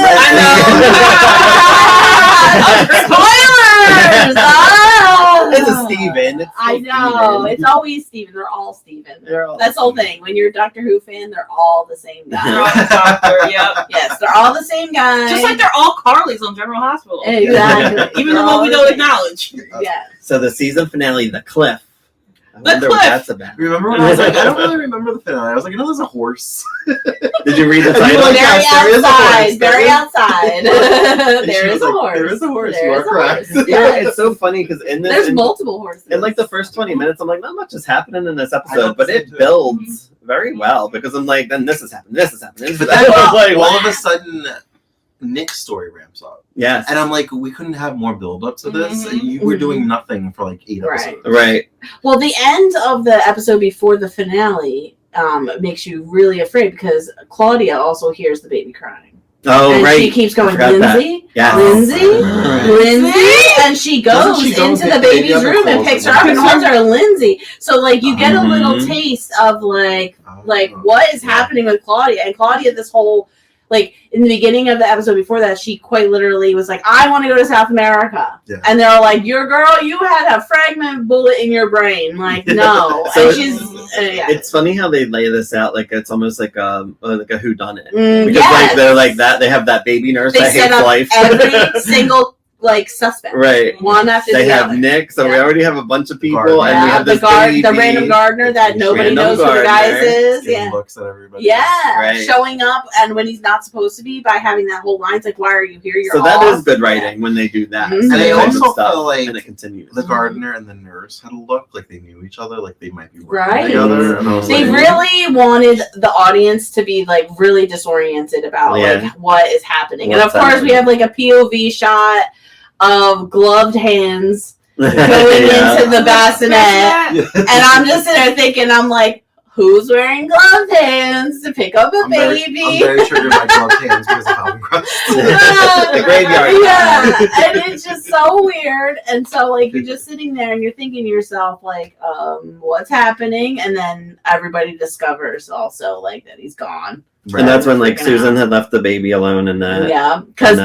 Spoilers! Oh! It's a Steven. It's I a know. Steven. It's always Steven. They're all Steven. They're all That's the whole thing. When you're a Doctor Who fan, they're all the same They're guy. all the doctor, yep. Yes, they're all the same guy. Just like they're all Carly's on General Hospital. Exactly. Even the They're one all we the don't same. acknowledge. Yeah. So the season finale, The Cliff. I The wonder what Cliff. that's about. Remember when I was like, I don't really remember the finale. I was like, you know, there's a horse. Did you read the I mean, title? like, Very yes, there is a horse. outside. Very outside. And she There was is a like, horse. there is a horse. There You is are a correct. horse. Yeah, Yes. it's so funny because in this, There's multiple horses. in like the first 20 minutes, I'm like, not much is happening in this I episode, don't but think it so. builds very well because I'm like, then this is happening, this is happening. But I then was like, all of a sudden, Nick's story ramps up. yes, And I'm like, we couldn't have more build up to this. Mhm. You were doing nothing for like 8 Right. episodes. right. Well, the end of the episode before the finale, makes you really afraid because Claudia also hears the baby crying. Oh, and right. she keeps going, Lindsay, yes. Lindsay, and she goes into the baby's room and picks her up and holds her, Lindsay. So, like, you get a little taste of, like what is happening with Claudia. And Claudia, this whole, like, in the beginning of the episode before that, she quite literally was like, I want to go to South America. Yeah. And they're like, your girl, you had a fragment bullet in your brain. Like, no. So and she's... It's funny how they lay this out like it's almost like a whodunit. Because like they're like that, they have that baby nurse that hates life. Every single like suspect, right? One after they the have other. Nick, so we already have a bunch of people, Gardner. and we have this the random gardener that nobody knows who the guy is. He looks at everybody. Yeah, right. Showing up and when he's not supposed to be by having that whole line. It's like, why are you here? You're so that is good writing when they do that. Mm-hmm. And I also feel like and it continues. The gardener and the nurse had a look like they knew each other, like they might be working right. together. And I was they really wanted the audience to be like really disoriented about like what is happening. And of course, we have like a POV shot of gloved hands going into the bassinet. And I'm just sitting there thinking, I'm like, who's wearing gloved hands to pick up a baby? I'm very triggered by gloved hands because of Calvin Crust. The graveyard. Yeah, and it's just so weird. And so, like, you're just sitting there and you're thinking to yourself, like, what's happening? And then everybody discovers also, like, that he's gone. Right. And that's when like Susan had left the baby alone in that because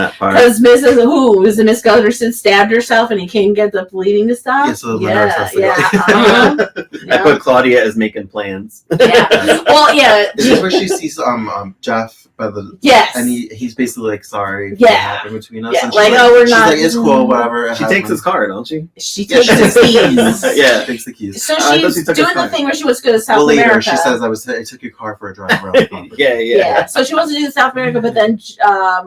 Mrs. Miss Gunderson stabbed herself and he can't get the bleeding to stop. Yeah, so the nurse has to go. I put Claudia as making plans. Yeah. Well, yeah. This is where she sees Jeff by the and he's basically like sorry for what happened between us. Yeah. And like, oh, we're she's not. Like, it's cool, whatever. She takes his car, don't she? She takes his keys. Yeah, takes the keys. So she's doing the thing where she wants to go to South America. Later, she says, I took your car for a drive around the property. Yeah. So she wants to do South America, but then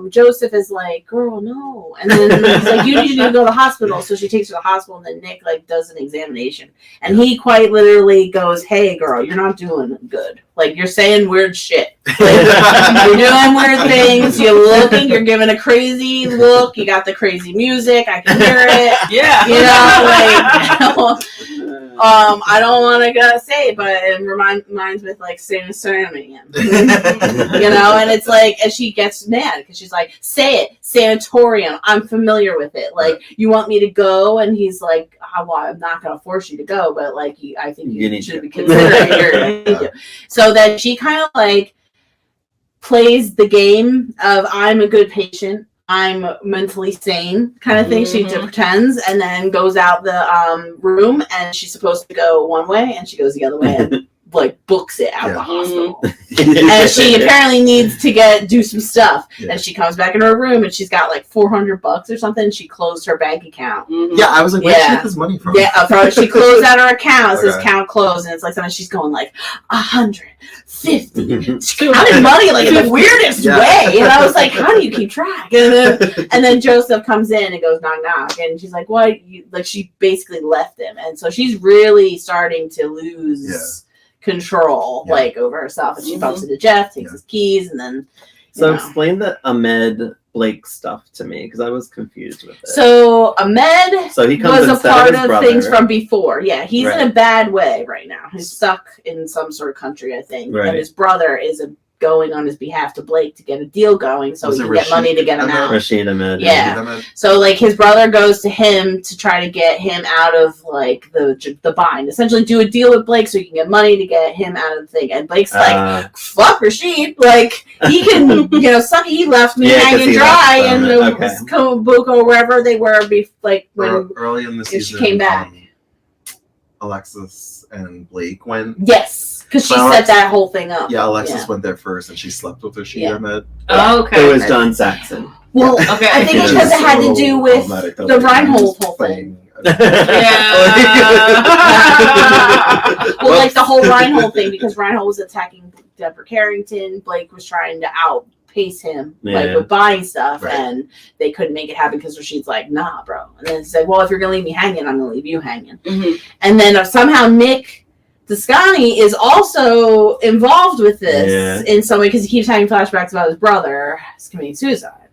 Joseph is like, girl, no. And then he's like, you need to go to the hospital. So she takes her to the hospital, and then Nick like does an examination. And he quite literally goes, hey, girl, you're not doing good. Like, you're saying weird shit. Like, you're doing weird things. You're giving a crazy look. You got the crazy music. I can hear it. Yeah. You know, like, I don't want to say it, but it reminds me of like Sanitarium. You know, and it's like, and she gets mad because she's like, say it, Sanatorium. I'm familiar with it. Like, you want me to go? And he's like, oh, well, I'm not going to force you to go, but like, I think you should be considering it. So then she kind of like plays the game of I'm a good patient, I'm mentally sane kind of thing. She pretends and then goes out the room, and she's supposed to go one way and she goes the other way and like books it out of the hospital. And she apparently needs to do some stuff. And she comes back in her room and she's got like $400 or something. And she closed her bank account. Yeah, I was like, where did she get this money from? Yeah, she closed out her account. It says account closed, and it's like something she's going like 150. She counted money like in the weirdest way. And I was like, how do you keep track? And then Joseph comes in and goes knock knock, and she's like, what? Like, she basically left him, and so she's really starting to lose control like over herself, and she bumps into Jeff, takes his keys, and then explain the Ahmed Blake stuff to me, because I was confused with it. So Ahmed he comes was a part of brother. Things from before. Yeah, he's in a bad way right now. He's stuck in some sort of country, I think. And his brother is going on his behalf to Blake to get a deal going so he can get money to get him out. Rashid Ahmed. Yeah. So like his brother goes to him to try to get him out of like the bind. Essentially do a deal with Blake so he can get money to get him out of the thing. And Blake's like, fuck Rashid. Like, he can, he left me hanging dry in Buco or wherever they were when early in the season she came back. Alexis and Blake went. Yes, because she set that whole thing up. Yeah, Alexis went there first, and she slept with Rashid Ahmed. Oh, okay. It was John Saxon. Well, I think it's because it had to do with the Reinhold whole thing. Well, like the whole Reinhold thing, because Reinhold was attacking Deborah Carrington. Blake was trying to outpace him like with buying stuff, and they couldn't make it happen because Rashid's like, nah, bro. And then it's like, well, if you're gonna leave me hanging, I'm gonna leave you hanging. And then somehow Nick Descani is also involved with this in some way, because he keeps having flashbacks about his brother committing suicide.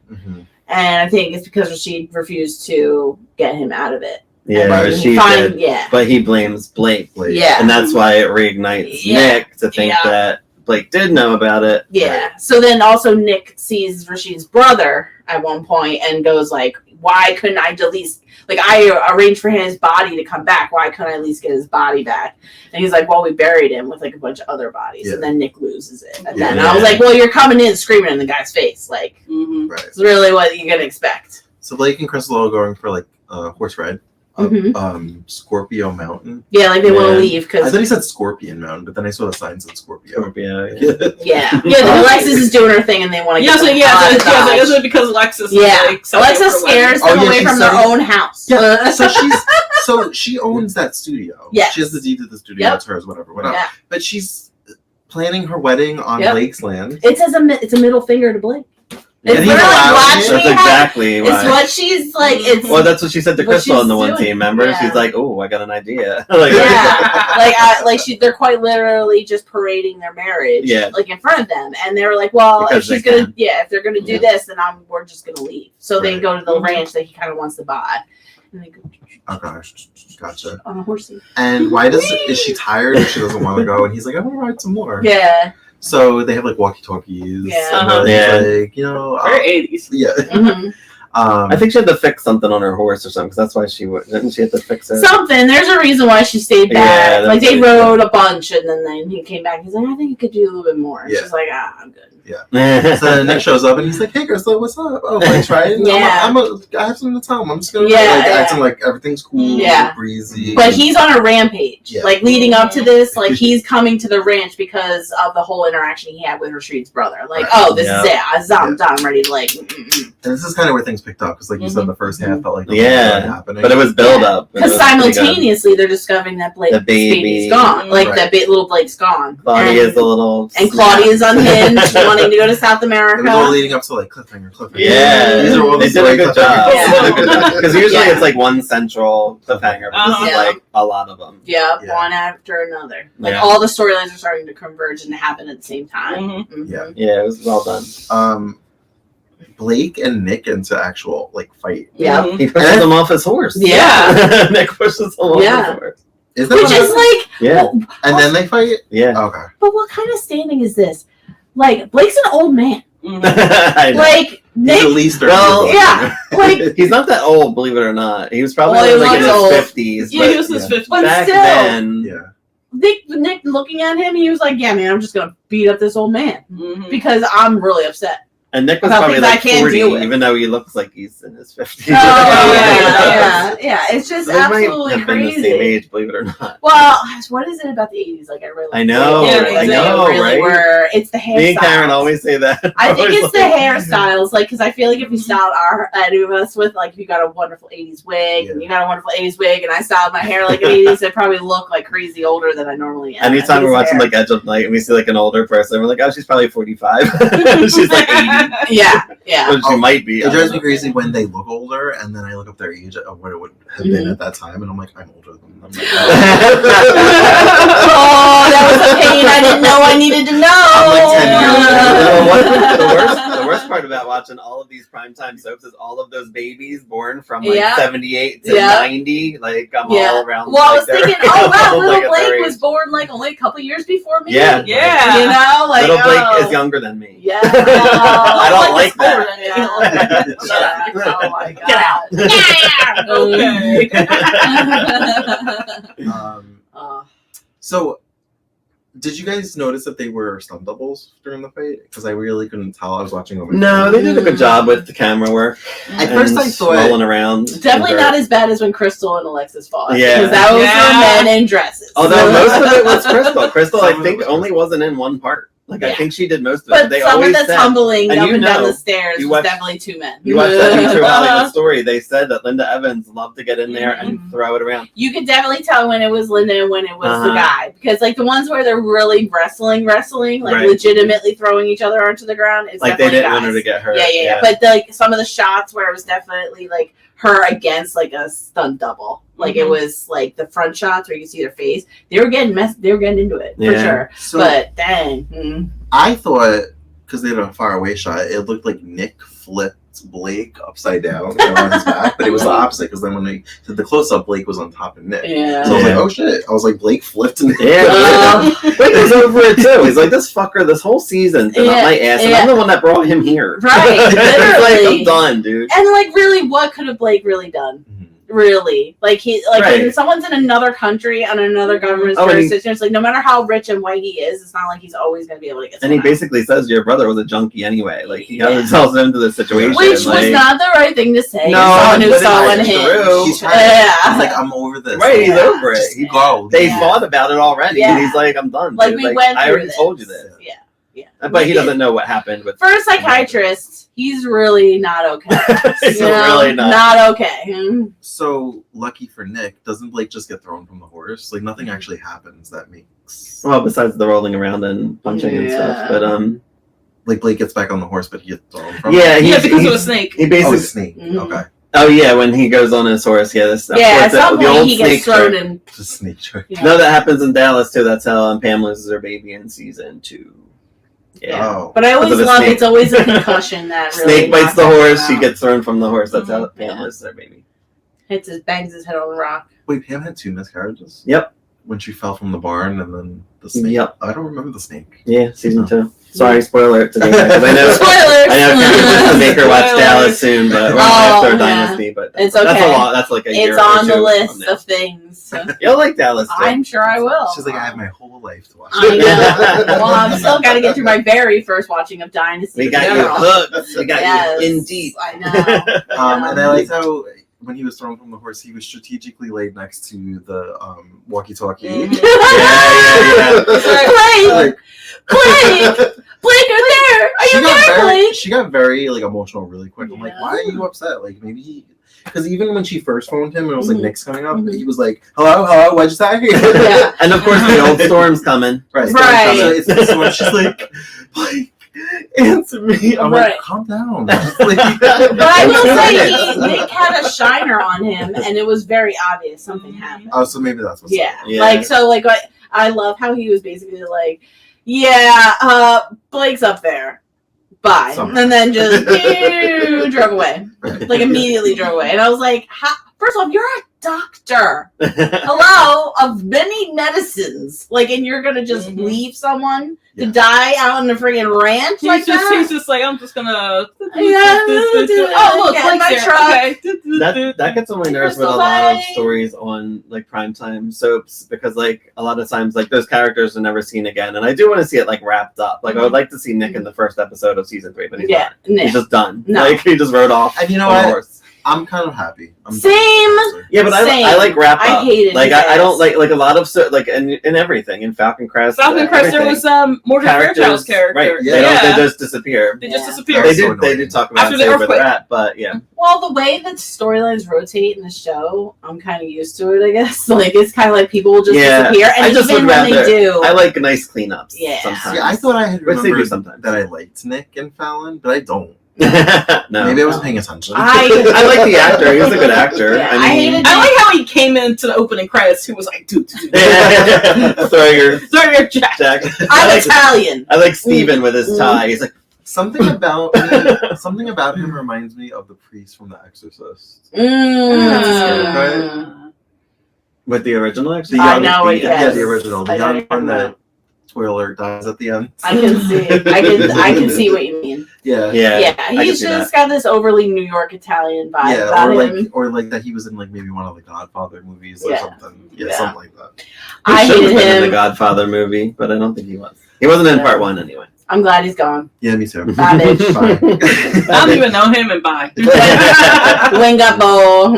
And I think it's because Rashid refused to get him out of it. Yeah, Right. she did. Yeah. But he blames Blake. Yeah. And that's why it reignites Nick to think that Blake did know about it. Yeah. Right. So then also Nick sees Rashid's brother at one point and goes like, why couldn't I at least, like, I arranged for his body to come back. Why couldn't I at least get his body back? And he's like, well, we buried him with like a bunch of other bodies. And then Nick loses it. And then I was like, well, you're coming in screaming in the guy's face. Like, it's really what you're going to expect. So Blake and Crystal are going for like a horse ride up Scorpio Mountain. Yeah, like they want to leave I because thought he said Scorpion Mountain, but then I saw the sign said Scorpio. Alexis is doing her thing and they want to it's because Alexis is like Alexis scares them away from their own house. So she owns that studio. Yes. She has the deed to the studio. It's hers, whatever. Yeah. But she's planning her wedding on Blake's land. It's a middle finger to Blake. It's And literally what he's she That's exactly why. It's what she's like. It's Well, that's what she said to what Crystal in the she's one doing. scene. Remember, Yeah. she's like, "Oh, I got an idea." Like, they're quite literally just parading their marriage, Yeah. like in front of them, and they were like, "Well, Because if they're gonna do this, then we're just gonna leave." So they go to the ranch that he kind of wants to buy, and they go Gotcha. on a horsey. And is she tired and she doesn't want to go? And he's like, I want to ride some more. Yeah. So they have like walkie-talkies. Yeah. And he's like, very 80s. Yeah. Mm-hmm. I think she had to fix something on her horse or something, because that's why didn't she have to fix it? Something. There's a reason why she stayed back. Yeah, like they rode a bunch, and then he came back. He's like, I think you could do a little bit more. And she's like, I'm good. Yeah. So Nick shows up and he's like, "Hey, Crystal, what's up? Oh, Blake's right. I have something to tell him. I'm just gonna acting like everything's cool, breezy." But he's on a rampage. Yeah. Like leading up to this, like he's coming to the ranch because of the whole interaction he had with Rashid's brother. Like, this is it. I'm done. I'm ready to like. And this is kind of where things picked up because, like you said, the first half felt like happening. But it was build up because simultaneously they're discovering that Blake's baby's gone. Like that little Blake's gone. Claudia's a little and Claudia's unhinged, wanting to go to South America. It was all leading up to like cliffhanger. Yeah, they did a good job. Because usually it's like one central cliffhanger, but this is like a lot of them. Yeah, one after another. Like all the storylines are starting to converge and happen at the same time. Yeah, it was well done. Blake and Nick into actual like fight. Yeah, he pushes him off his horse. Yeah, Nick pushes him off his horse. Is that which is like and then they fight. Yeah. Okay. But what kind of standing is this? Like Blake's an old man. Like Nick, he's at least like he's not that old, believe it or not. He was probably he like in his old. 50s. Yeah, he was in his 50s. But back still, then, Nick looking at him, he was like, "Yeah, man, I'm just gonna beat up this old man because I'm really upset." And Nick was About probably things I like can't 40, deal with. even though he looks like he's in his 50s. Yeah. It's just So they absolutely might have been crazy. the same age, believe it or not. Well, what is it about the 80s? Like, I know, really right? It's the hairstyles. Me and Karen always say that. I think it's the hairstyles, like, because I feel like if you styled any of us with, like, if you got a wonderful 80s wig, and you got a wonderful 80s wig, and I styled my hair like an 80s, I'd probably look like crazy older than I normally am. Anytime we're watching like Edge of Night and we see like an older person, we're like, oh, she's probably 45. She's like 80. Yeah. Well, she might be. It drives me crazy when they look older, and then I look up their age of what it would have been at that time, and I'm like, I'm older than them. Like, oh, that was a pain I didn't know I needed to know. The worst part about watching all of these primetime soaps is all of those babies born from like 78 to 90. Like I'm all around. Well, I was like, thinking, oh wow, little like Blake was born like only a couple years before me. Yeah. You know, like little Blake is younger than me. Yeah. I don't like that. Oh my god. Get out. Okay. So, did you guys notice that they were stunt doubles during the fight? Because I really couldn't tell. I was watching over. No, they did a good job with the camera work. At first, I thought rolling around. Definitely not as bad as when Crystal and Alexis fought. Yeah, because that was for men in dresses. Although most of it was Crystal. Crystal, I think, only wasn't in one part. Like I think she did most of it. But They some of always the said, tumbling and up you and down know, the stairs you was watch- definitely 2 men. You watch that True Hollywood Story. They said that Linda Evans loved to get in there and throw it around. You could definitely tell when it was Linda and when it was the guy. Because like the ones where they're really wrestling, like legitimately throwing each other onto the ground, it's Like they definitely didn't want guys. her to get hurt. Yeah. But like some of the shots where it was definitely like her against like a stunt double. Like it was like the front shots where you can see their face. They were getting into it for sure. So but dang. I thought because they had a far away shot, it looked like Nick flipped Blake upside down on his back, but it was the opposite because then when they did the close up, Blake was on top of Nick. Yeah. So I was like, oh shit! I was like, Blake flipped Nick. Yeah, Blake was over it too. He's like, this fucker, this whole season's been up my ass, and I'm the one that brought him here. Right, literally. Like, I'm done, dude. And like, really, what could have Blake really done? Really, like when someone's in another country on another government jurisdiction, it's like no matter how rich and white he is, it's not like he's always going to be able to get. And he basically says your brother was a junkie anyway. Like he tells him to the situation, which was not the right thing to say. No, someone who saw one him. He's like, I'm over this. Right, he's over it. He go. They thought about it already, and he's like, I'm done. Like we went. I already told you this. Yeah. But he doesn't know what happened with. For a psychiatrist, he's really not okay. He's really not okay. So lucky for Nick, doesn't Blake just get thrown from the horse? Like nothing actually happens that makes. Well, besides the rolling around and punching and stuff, but like Blake gets back on the horse, but he gets thrown from. Because of a snake. He basically snake. Okay. Oh yeah, when he goes on his horse, this. At some point he gets thrown in. Just snake trick. No, that happens in Dallas too. That's how Pam loses her baby in season 2. Yeah. Oh. But I always love it's always a concussion that really snake bites the horse, she gets thrown from the horse. That's how Pam loses her baby. Bangs his head on the rock. Wait, Pam had 2 miscarriages? Yep. When she fell from the barn and then the snake. Yep. I don't remember the snake. Yeah, season 2. Sorry, spoiler to Dayna. I know. Spoilers. I know Kevin wants to make her watch Dallas soon, but we're after Dynasty. But it's okay. That's a lot. That's like a year. It's on the list of things. So. You'll like Dallas. Too. I'm sure I will. She's like, I have my whole life to watch. I know. Well, I'm still got to get through my very first watching of Dynasty. We got you hooked. We got you in deep. I know. And I liked how when he was thrown from the horse, he was strategically laid next to the walkie-talkie. Mm-hmm. Yeah. Blake, are there? Are you there, Blake? She got very emotional really quick. I'm like, why are you upset? Like maybe because even when she first phoned him and it was like Nick's coming up, he was like, hello, what'd you say? Yeah. And of course the old storm's coming. Right. So it's this one. She's like, answer me. I'm like, calm down. But I will say, Nick had a shiner on him, and it was very obvious something happened. Oh, so maybe that's what's I love how he was basically like, Blake's up there. Bye. And then just drove away. Like immediately drove away. And I was like, first of all, you're a doctor. Hello, of many medicines. And you're gonna just leave someone to die out on the friggin' ranch He's just like, I'm just gonna. Oh, look, Blake's there. That gets on my nerves with a lot of stories on primetime soaps because a lot of times those characters are never seen again, and I do want to see it wrapped up. I would like to see Nick in the first episode of season 3, but he's not. He's just done. No. He just rode off. And you know what? I'm kind of happy. Same. Yeah, but I like wrap up. I hate it. I don't like a lot of in everything in Falcon Crest. Falcon Crest, there was Morgan Fairchild's character. Right. They just disappear. They just disappear. They do talk about where they're at, but yeah. Well, the way that storylines rotate in the show, I'm kind of used to it. I guess it's kind of like people will just disappear, and even when they do, I like nice cleanups. Yeah. Sometimes. Yeah, I thought I had remembered sometimes that I liked Nick and Fallon, but I don't. No. Maybe I wasn't paying attention. I like the actor. He was a good actor. Yeah, I like how he came into the opening credits. He was like, dude. Throw your jack. I'm Italian. I like Steven with his tie. He's like something about him reminds me of the priest from The Exorcist. With the original, actually. I know it. Yeah, the original. The young one that spoiler dies at the end. I can see. I can see what you mean. Yeah. He's just got this overly New York Italian vibe about him. Or that he was in maybe one of the Godfather movies or something. Yeah, something like that. I hated him in the Godfather movie, but I don't think he was. He wasn't in part 1 anyway. I'm glad he's gone. Yeah, me too. Bye, bitch. Bye. I don't even know him, and bye. Wing up, bowl.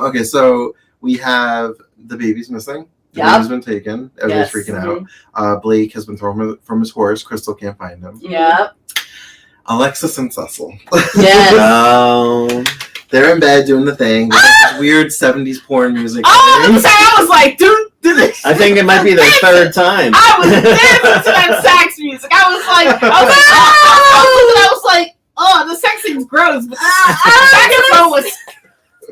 Okay, so we have the baby's missing. The baby's been taken. Everybody's freaking out. Blake has been thrown from his horse. Crystal can't find him. Yep. Alexis and Cecil. Yes. They're in bed doing the thing. This weird 70s porn music. I was like, dude. I think it might be their third time. I was dancing to that sax music. I was like, oh, the sax thing's gross, but the saxophone was.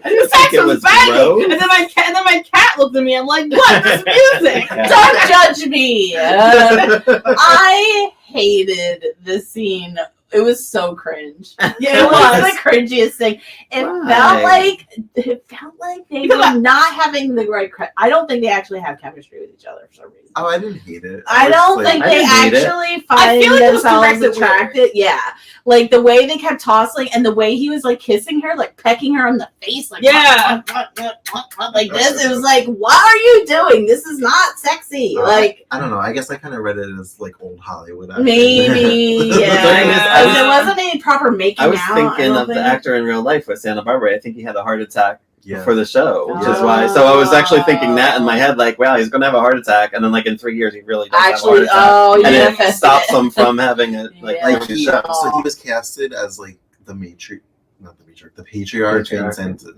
The sax was banging, and then my cat looked at me. I'm like, "What? This music? Don't judge me." I hated this scene. It was so cringe. Yeah, It was the cringiest thing. It felt like they were not having the right. I don't think they actually have chemistry with each other for some reason. Oh, I didn't hate it. I don't think they actually find themselves attracted. Yeah, like the way they kept tossing and the way he was like kissing her, like pecking her on the face, like like this. It was like, what are you doing? This is not sexy. Like I don't know. I guess I kind of read it as like old Hollywood. Maybe, yeah. There wasn't any proper making out. I was thinking of the actor in real life with Santa Barbara. I think he had a heart attack for the show, which is why. So I was actually thinking that in my head, like, wow, he's going to have a heart attack, and then like in 3 years, he really does have a heart attack, and it stops him from having it. Like so he was casted as like the patriarch in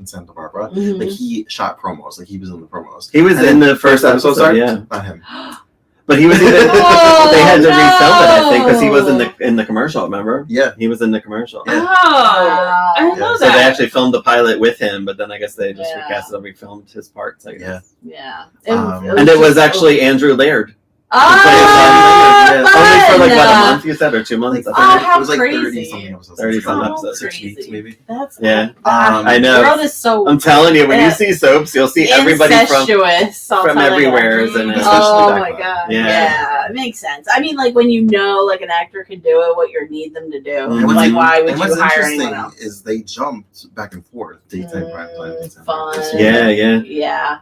Santa Barbara. Mm-hmm. Like he shot promos. Like he was in the promos. He was in the first episode. Not him. But he was even. They had to refilm it, I think, because he was in the commercial. Remember? Yeah, he was in the commercial. Yeah. Oh, I didn't know that. So they actually filmed the pilot with him, but then I guess they just recasted and refilmed his parts. I guess. Yeah. And it was actually Andrew Laird. Only for like what, a month you said, or 2 months? Like, how it was like crazy. 30-something episodes. 30-some episodes. 6 weeks maybe. That's I know. World is so. I'm telling you, when you see soaps, you'll see everybody from everywhere. Oh my god! Yeah, it makes sense. I mean, like when you know, like an actor can do it, what you need them to do. Like, why would you hire anyone else? Is they jumped back and forth daytime, prime time, fun. Yeah.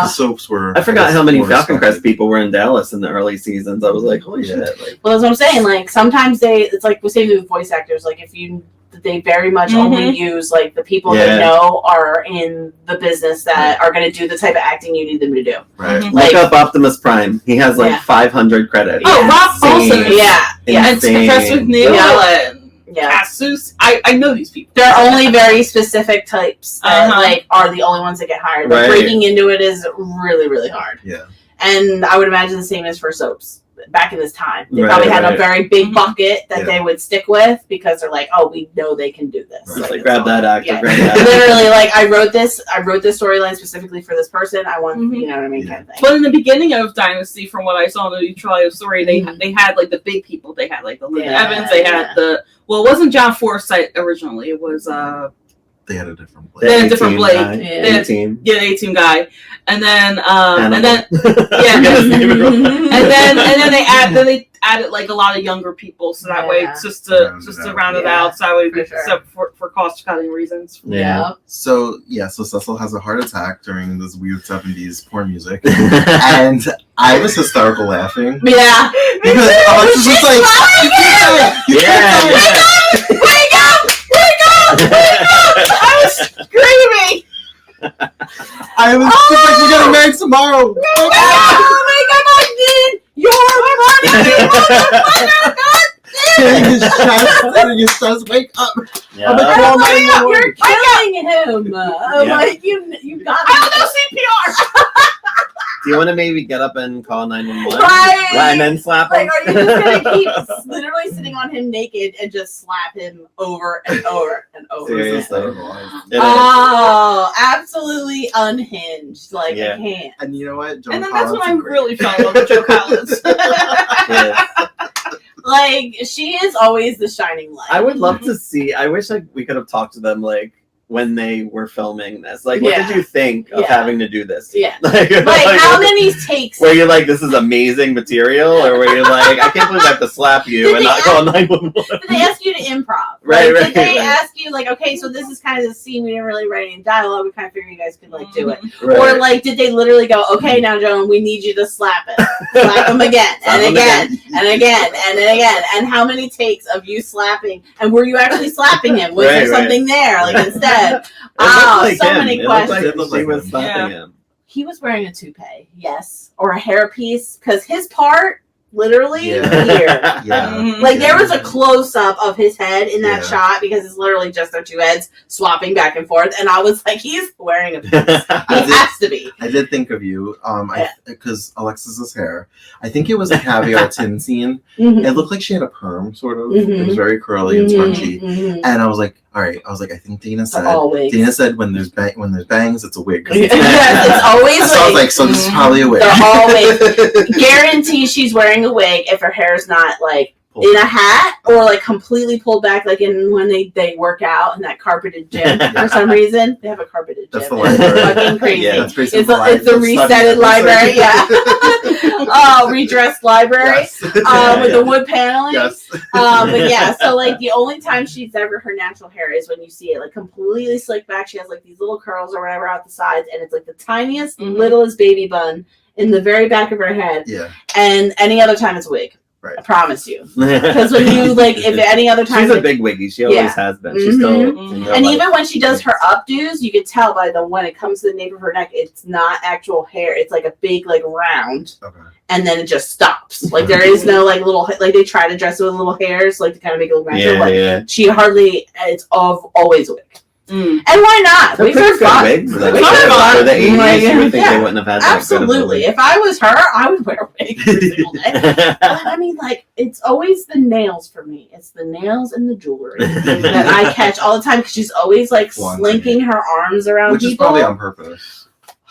Soaps were. I forgot how many Falcon Crest people were in Dallas in the early seasons. I was like, holy shit! Like, well, that's what I'm saying. Like sometimes it's like the same with voice actors. Like they very much only use like the people they know are in the business that are going to do the type of acting you need them to do. Right. Look up Optimus Prime. He has like 500 credits. Oh, Rob Paulson. Yeah. And Chris McNeil. Yeah, Casus. I know these people. They're only very specific types that like are the only ones that get hired. Like, breaking into it is really, really hard. Yeah, and I would imagine the same is for soaps. Back in this time, they probably had a very big bucket that they would stick with because they're like, "Oh, we know they can do this." Right. Like, grab that actor. Yeah. Literally, like I wrote this storyline specifically for this person. I want, you know what I mean, kind of thing. But in the beginning of Dynasty, from what I saw in the trial story, they had like the big people. They had like the Linda Evans. They had it wasn't John Forsythe originally. It was They had a different Blake. They had a different Blake. The A-Team guy, and then and then they added like a lot of younger people, so that way just to round it out, so that way except for cost cutting reasons. Yeah. So Cecil has a heart attack during this weird 70s porn music, and I was hysterical laughing. Yeah. Because Alexis was like, wake up! I was screaming. I was just like, we're getting married tomorrow. Oh my god, you're running his chest, wake up. Yeah. I'm like, you're killing him. I'm like, you got me. I don't know CPR. Do you want to maybe get up and call 911? Right. And then slap him? Like, are you just going to keep literally sitting on him naked and just slap him over and over and over? Seriously. Oh, absolutely unhinged. Like, I can't. And you know what? Joan that's when I really fell in love with Joe Collins. Like, she is always the shining light. I would love to see, I wish we could have talked to them, like, when they were filming this. Like, what did you think of having to do this? Yeah. Like how many takes? Were you like, this is amazing material? Or were you like, I can't believe I have to slap you and not call 911? Did they ask you to improv? Right. Did they ask you, like, okay, so this is kind of the scene, we didn't really write any dialogue, we kind of figured you guys could, like, do it. Right. Or, like, did they literally go, okay, now, Joan, we need you to slap him. Slap him again, and again, and again, and again. And how many takes of you slapping? And were you actually slapping him? Was there something there, like, instead? Like so him. many questions. She was slapping him. He was wearing a toupee, yes, or a hairpiece, because his part literally here. Like there was a close up of his head in that shot because it's literally just their two heads swapping back and forth, and I was like, he's wearing a piece. He has to be. I did think of you, because Alexis's hair. I think it was a caviar tin scene. It looked like she had a perm, sort of. It was very curly and scrunchy, and I was like, all right. I was like, I think Dayna said when there's bangs, it's a wig. Yes, it's always. So I was like, so this is probably a wig. They're always guarantee she's wearing a wig if her hair's not like in a hat or like completely pulled back, like in when they work out in that carpeted gym for some reason. They have a carpeted gym. That's the library. It's fucking crazy. Yeah, that's pretty It's simple. a resetted library, yeah. Redressed library with the wood paneling. Yes. But yeah, so like the only time she's ever her natural hair is when you see it like completely slicked back. She has like these little curls or whatever out the sides, and it's like the tiniest, littlest baby bun in the very back of her head. Yeah. And any other time it's a wig. Right. I promise you. Because when you like, if any other time, she's a big wiggy. She always has been. She's still. And even when she does her updos, you can tell by the when it comes to the nape of her neck, it's not actual hair. It's like a big like round, and then it just stops. Like there is no like little like they try to dress it with little hairs like to kind of make it look natural. She hardly. It's always a wig. And why not? Wigs are fun. Wigs, though. For the 80s, you would think they wouldn't have had that. Absolutely. If I was her, I would wear a wig every single day. But I mean, like, it's always the nails for me. It's the nails and the jewelry that I catch all the time because she's always like slinking her arms around people. Which is probably on purpose.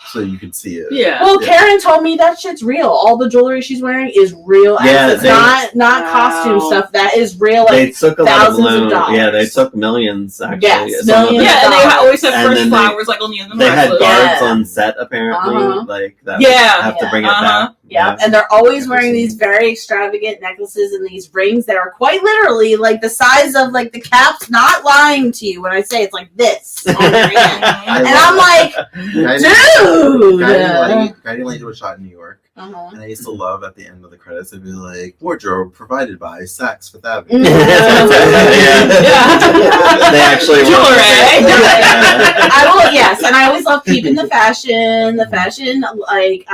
So you can see it. Yeah. Well, Karen told me that shit's real. All the jewelry she's wearing is real. Yeah, it's not costume stuff. That is real. Like, they took a thousands lot of of dollars. Yeah, they took millions actually. Yes, millions. Yeah, and they always have fresh flowers like on the end of the They had guards on set apparently, like that. Have to bring it back. Yeah, and they're always wearing these very extravagant necklaces and these rings that are quite literally like the size of like the caps. Not lying to you when I say it's like this on your hand. And I'm like, dude. Guiding Light was shot in New York. And I used to love at the end of the credits, they'd be like, wardrobe provided by Saks Fifth Avenue. They actually jewelry. I will, yes, and I always love keeping the fashion. The fashion, like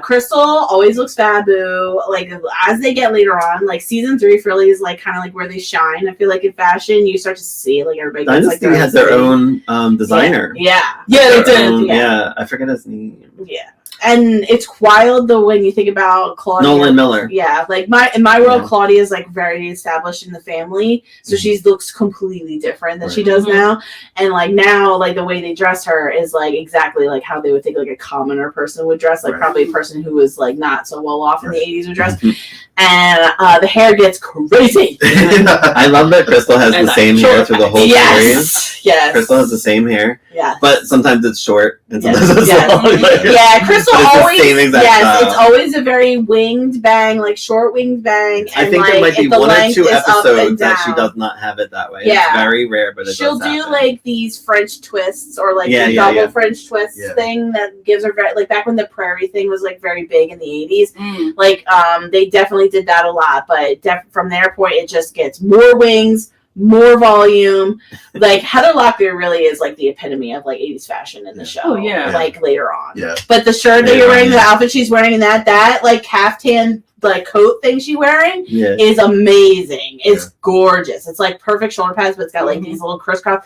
Crystal always looks fabu. Like as they get later on, like season 3 really is like kind of like where they shine. I feel like in fashion, you start to see like everybody gets Dynasty like has their own designer. Yeah, they did. Yeah, I forget his name. Yeah. And it's wild though when you think about Claudia. Nolan Miller. Yeah, like in my world, Claudia is like very established in the family, so she looks completely different than she does now. And like now, like the way they dress her is like exactly like how they would think like a commoner person would dress, like probably a person who was like not so well off in the 80s would dress. And the hair gets crazy. I love that Crystal has the same hair through the whole series. Yes. Crystal has the same hair. Yeah. But sometimes it's short and sometimes it's long. Yeah, Crystal always. Style. It's always a very winged bang, like short winged bang. I think there might be 1 or 2 episodes that she does not have it that way. Yeah. It's very rare, but she'll do like these French twists or like the double French twist thing that gives her very like back when the prairie thing was like very big in the 80s. Like they definitely did that a lot, but from their point it just gets more wings, more volume. Like Heather Locklear really is like the epitome of like 80s fashion in the show. Oh yeah. Like later on. Yeah. But the shirt that you're wearing, the outfit she's wearing, and that like caftan like coat thing she's wearing is amazing. It's gorgeous. It's like perfect shoulder pads, but it's got like these little crisscross.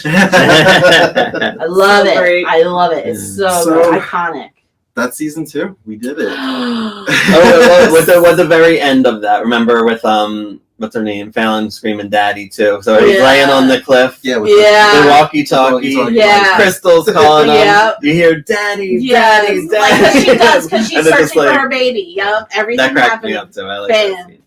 I love it. Great. I love it. It's so iconic. That's season 2. We did it. With the very end of that, remember with what's her name? Fallon screaming "Daddy" too. So he's laying on the cliff. Yeah. The walkie-talkie. Yeah. Crystal's calling him. You hear "Daddy, Daddy, Daddy." Like, because she's searching for her baby. Yep. Everything that cracked happened. me up too. I like that scene.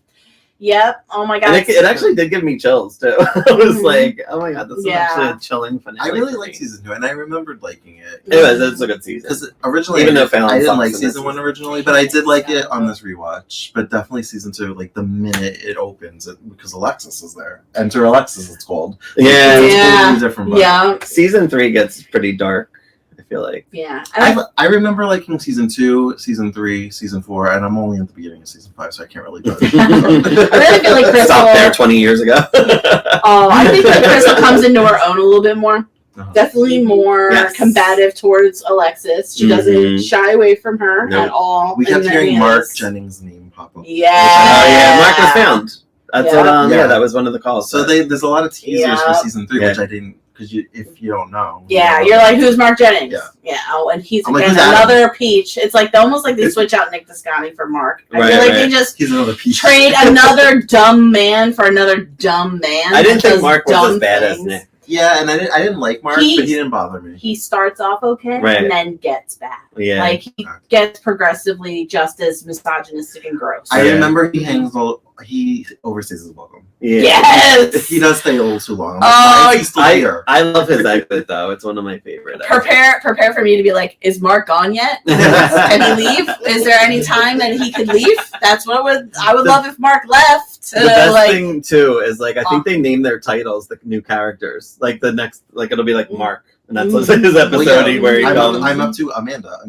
Yep. Oh my god. And it actually did give me chills too. I was like, oh my god, this is actually a chilling finale. I really liked season 2, and I remembered liking it. It's a good season. Because originally, even though I didn't like season 1 originally, but I did like it on this rewatch. But definitely season 2, like the minute it opens, because Alexis is there. Enter Alexis, it's called. Yeah. It's totally different. Yeah. Season 3 gets pretty dark. I feel like. Yeah. I remember liking season 2, season 3, season 4, and I'm only at the beginning of season 5, so I can't really judge. I really feel like Crystal stopped there 20 years ago. I think that Crystal comes into her own a little bit more. Definitely more combative towards Alexis. She doesn't shy away from her at all. We kept hearing Mark Jennings' name pop up. Yeah. Mark was found. That's what. That was one of the calls. So there's a lot of teasers for season 3, which I didn't. Because if you don't know. You're like, who's Mark Jennings? Yeah. Oh, and he's like, another peach. It's like almost like they switch out Nick Descani for Mark. I feel like they just he's another peach. Trade another dumb man for another dumb man. I didn't think Mark was as bad as Nick. Yeah, and I didn't like Mark, but he didn't bother me. He starts off okay, and then gets bad. Yeah. Like, he gets progressively just as misogynistic and gross. I remember he overstays his welcome. Yeah. Yes! He does stay a little too long. I love his exit, though. It's one of my favorite. Prepare for me to be like, is Mark gone yet? Can he leave? Is there any time that he could leave? That's what I would love if Mark left. The best thing, too, is, like, I think they name their titles, the new characters. Like, the next, like, it'll be like Mark. And that's his episode where he comes. I'm up to Amanda.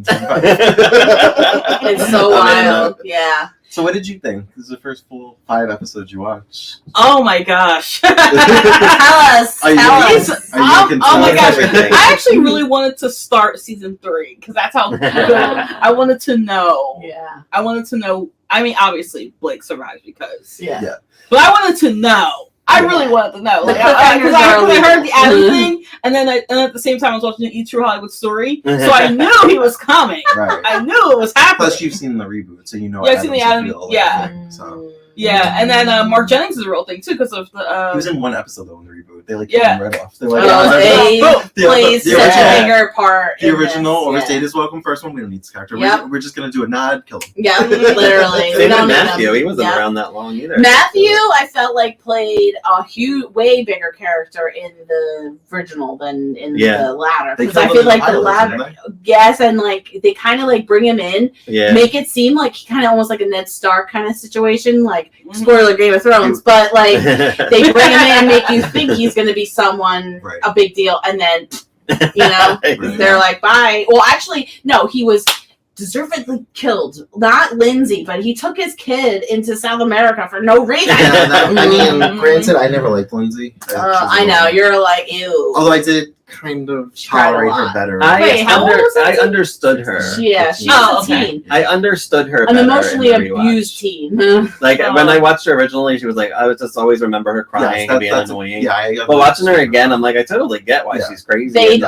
It's so wild. Yeah. So what did you think? This is the first full 5 episodes you watched. Oh my gosh. Tell us. Oh my gosh. I actually really wanted to start season 3 because that's how good I wanted to know. Yeah. I wanted to know. I mean, obviously Blake survives because. Yeah. But I wanted to know. I really wanted to know. Like, because I heard the Adam thing, and then at the same time I was watching the E! True Hollywood Story, so I knew he was coming. Right. I knew it was happening. Plus, you've seen the reboot, so you know. Yeah, I've seen the Adam. So. Yeah, and then Mark Jennings is a real thing too because of the. He was in one episode though in the reboot. They killed him right off. They're like, plays such a bigger part. The original overstayed his welcome. First one, we don't need this character. Yep. We're just gonna do a nod, kill him. Yeah, literally. Same with Matthew. He wasn't around that long either. Matthew, I felt like played a way bigger character in the original than in the latter. Because I feel like the latter, yes, and like they kind of like bring him in, make it seem like he kind of almost like a Ned Stark kind of situation, like spoiler Game of Thrones, but like they bring him in, make you think he's going to be someone a big deal, and then they're like, bye. Well, actually, no, he was deservedly killed. Not Lindsay, but he took his kid into South America for no reason. I mean, granted, I never liked Lindsay. I know, you're like, ew. Although I did kind of tolerate her better. I understood her. Yeah, she's a teen. I understood her. An emotionally abused teen. Like when I watched her originally, she was like, I would just always remember her crying and being annoying. But watching her again, I'm like, I totally get why she's crazy.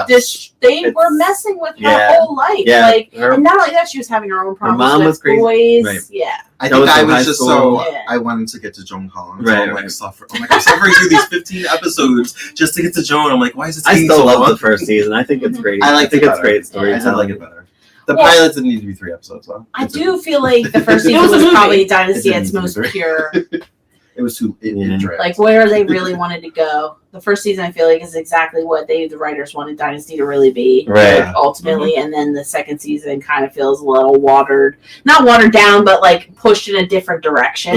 They were messing with her whole life. Like, and not only that, she was having her own problems. Her mom was crazy. Boys. Right. Yeah. I think I was just I wanted to get to Joan Collins. Right, I'm like, I'm suffering through these 15 episodes just to get to Joan. I'm like, why is it taking so long? I still love the first season. I think it's great. I think it's great storytelling. I like it better. The pilots didn't need to be 3 episodes, though. I do feel like the first season was probably Dynasty at its most pure. It was too like where they really wanted to go. The first season, I feel like, is exactly what the writers wanted Dynasty to really be, ultimately. And then the second season kind of feels a little not watered down, but like pushed in a different direction,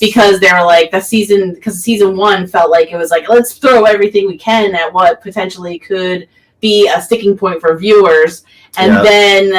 because they were like because season 1 felt like it was like, let's throw everything we can at what potentially could be a sticking point for viewers, and then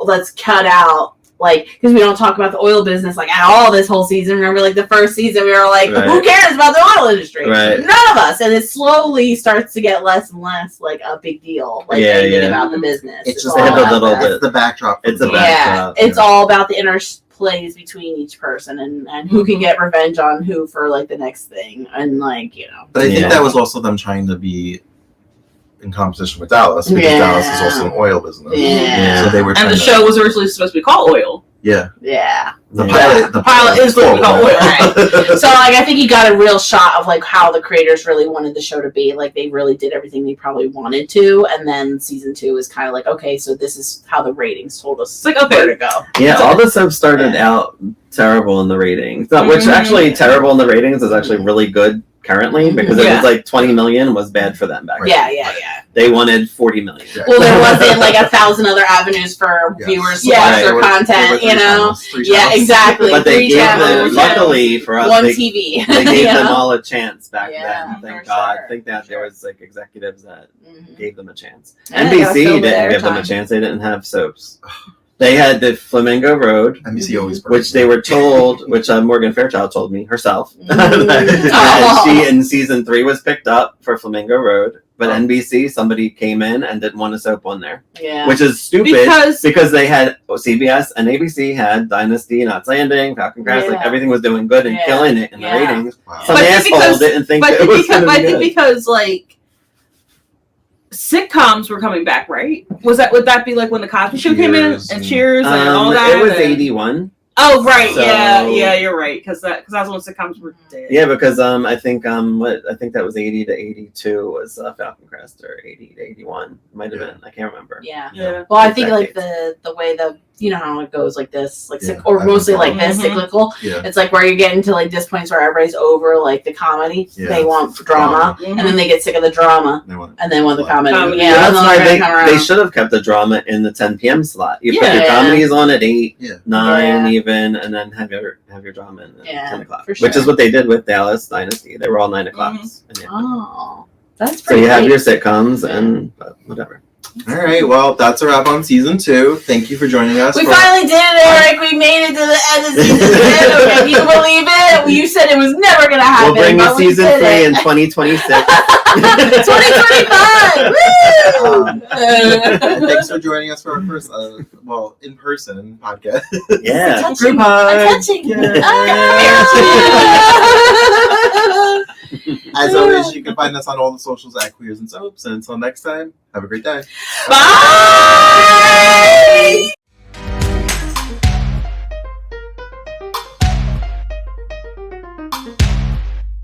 let's cut out. Like, because we don't talk about the oil business like at all this whole season. Remember, like the first season, we were like, "Who cares about the oil industry? None of us." And it slowly starts to get less and less like a big deal. Like anything about the business. It's just a little bit. The backdrop. It's a backdrop. It's all about the interplays between each person and who can get revenge on who for like the next thing, and like But I think that was also them trying to be in competition with Dallas, because Dallas is also an oil business. So they were and the show was originally supposed to be called Oil. The pilot is supposed to be called Oil. Right. So like I think you got a real shot of like how the creators really wanted the show to be. Like they really did everything they probably wanted to, and then season 2 is kind of like, okay, so this is how the ratings told us it's like, where to go. Yeah, all the subs started out terrible in the ratings, which actually terrible in the ratings is actually really good currently, because it was like 20 million was bad for them back then. Yeah. They wanted 40 million. Well, there wasn't like 1,000 other avenues for viewers to watch their content, exactly. But they gave them, luckily for us, one TV. They gave them all a chance back then. Thank God. I think that there was like executives that gave them a chance. NBC didn't give them a chance. They didn't have soaps. They had the Flamingo Road, NBC always which they were told, which Morgan Fairchild told me herself, that she in season 3 was picked up for Flamingo Road, but NBC, somebody came in and didn't want a soap on there, which is stupid because they had CBS and ABC had Dynasty, Knots Landing, Falcon Crest, like everything was doing good and killing it in the ratings. Some asshole didn't think it was going to be good. Because like sitcoms were coming back, right? Would that be like when the Cosby Show came in and Cheers and all that? It was 81. Oh right, So- yeah, you're right. Because that's when sitcoms were dead. Yeah, because I think that was 80 to 82 was Falcon Crest, or 80 to 81 might have been. I can't remember. Yeah. Yeah. Well, I think like the way you know how it goes like this, like Yeah, or I mostly think like this Mhm. cyclical. Yeah. It's like where you're getting to like this point where everybody's over like the comedy. Yeah. They want drama, Mhm. and then they get sick of the drama, They want- and then want the comedy. Comedy. Yeah, That's and then why they're gonna come they around. should have kept the drama in the 10 p.m. slot. You put Yeah. your comedies on at 8, Yeah. 9 Yeah. even, and then have your drama in at Yeah, 10 o'clock. for Which sure. is what they did with Dallas Dynasty. They were all 9 o'clocks. Oh, that's So pretty. you have neat. your sitcoms and whatever. All right, well, that's a wrap on season 2. Thank you for joining us. We for- finally did it, Eric. We made it to the end of season 2. Can you believe it? You said it was never gonna happen. We'll bring you but we season did 3 it. in 2026. 2025. Woo! And thanks for joining us for our first, in-person podcast. Yeah. Touching. Group hug. I'm touching. Yeah. Ah! As always, you can find us on all the socials at Queers and Soaps. And until next time, have a great day. Bye.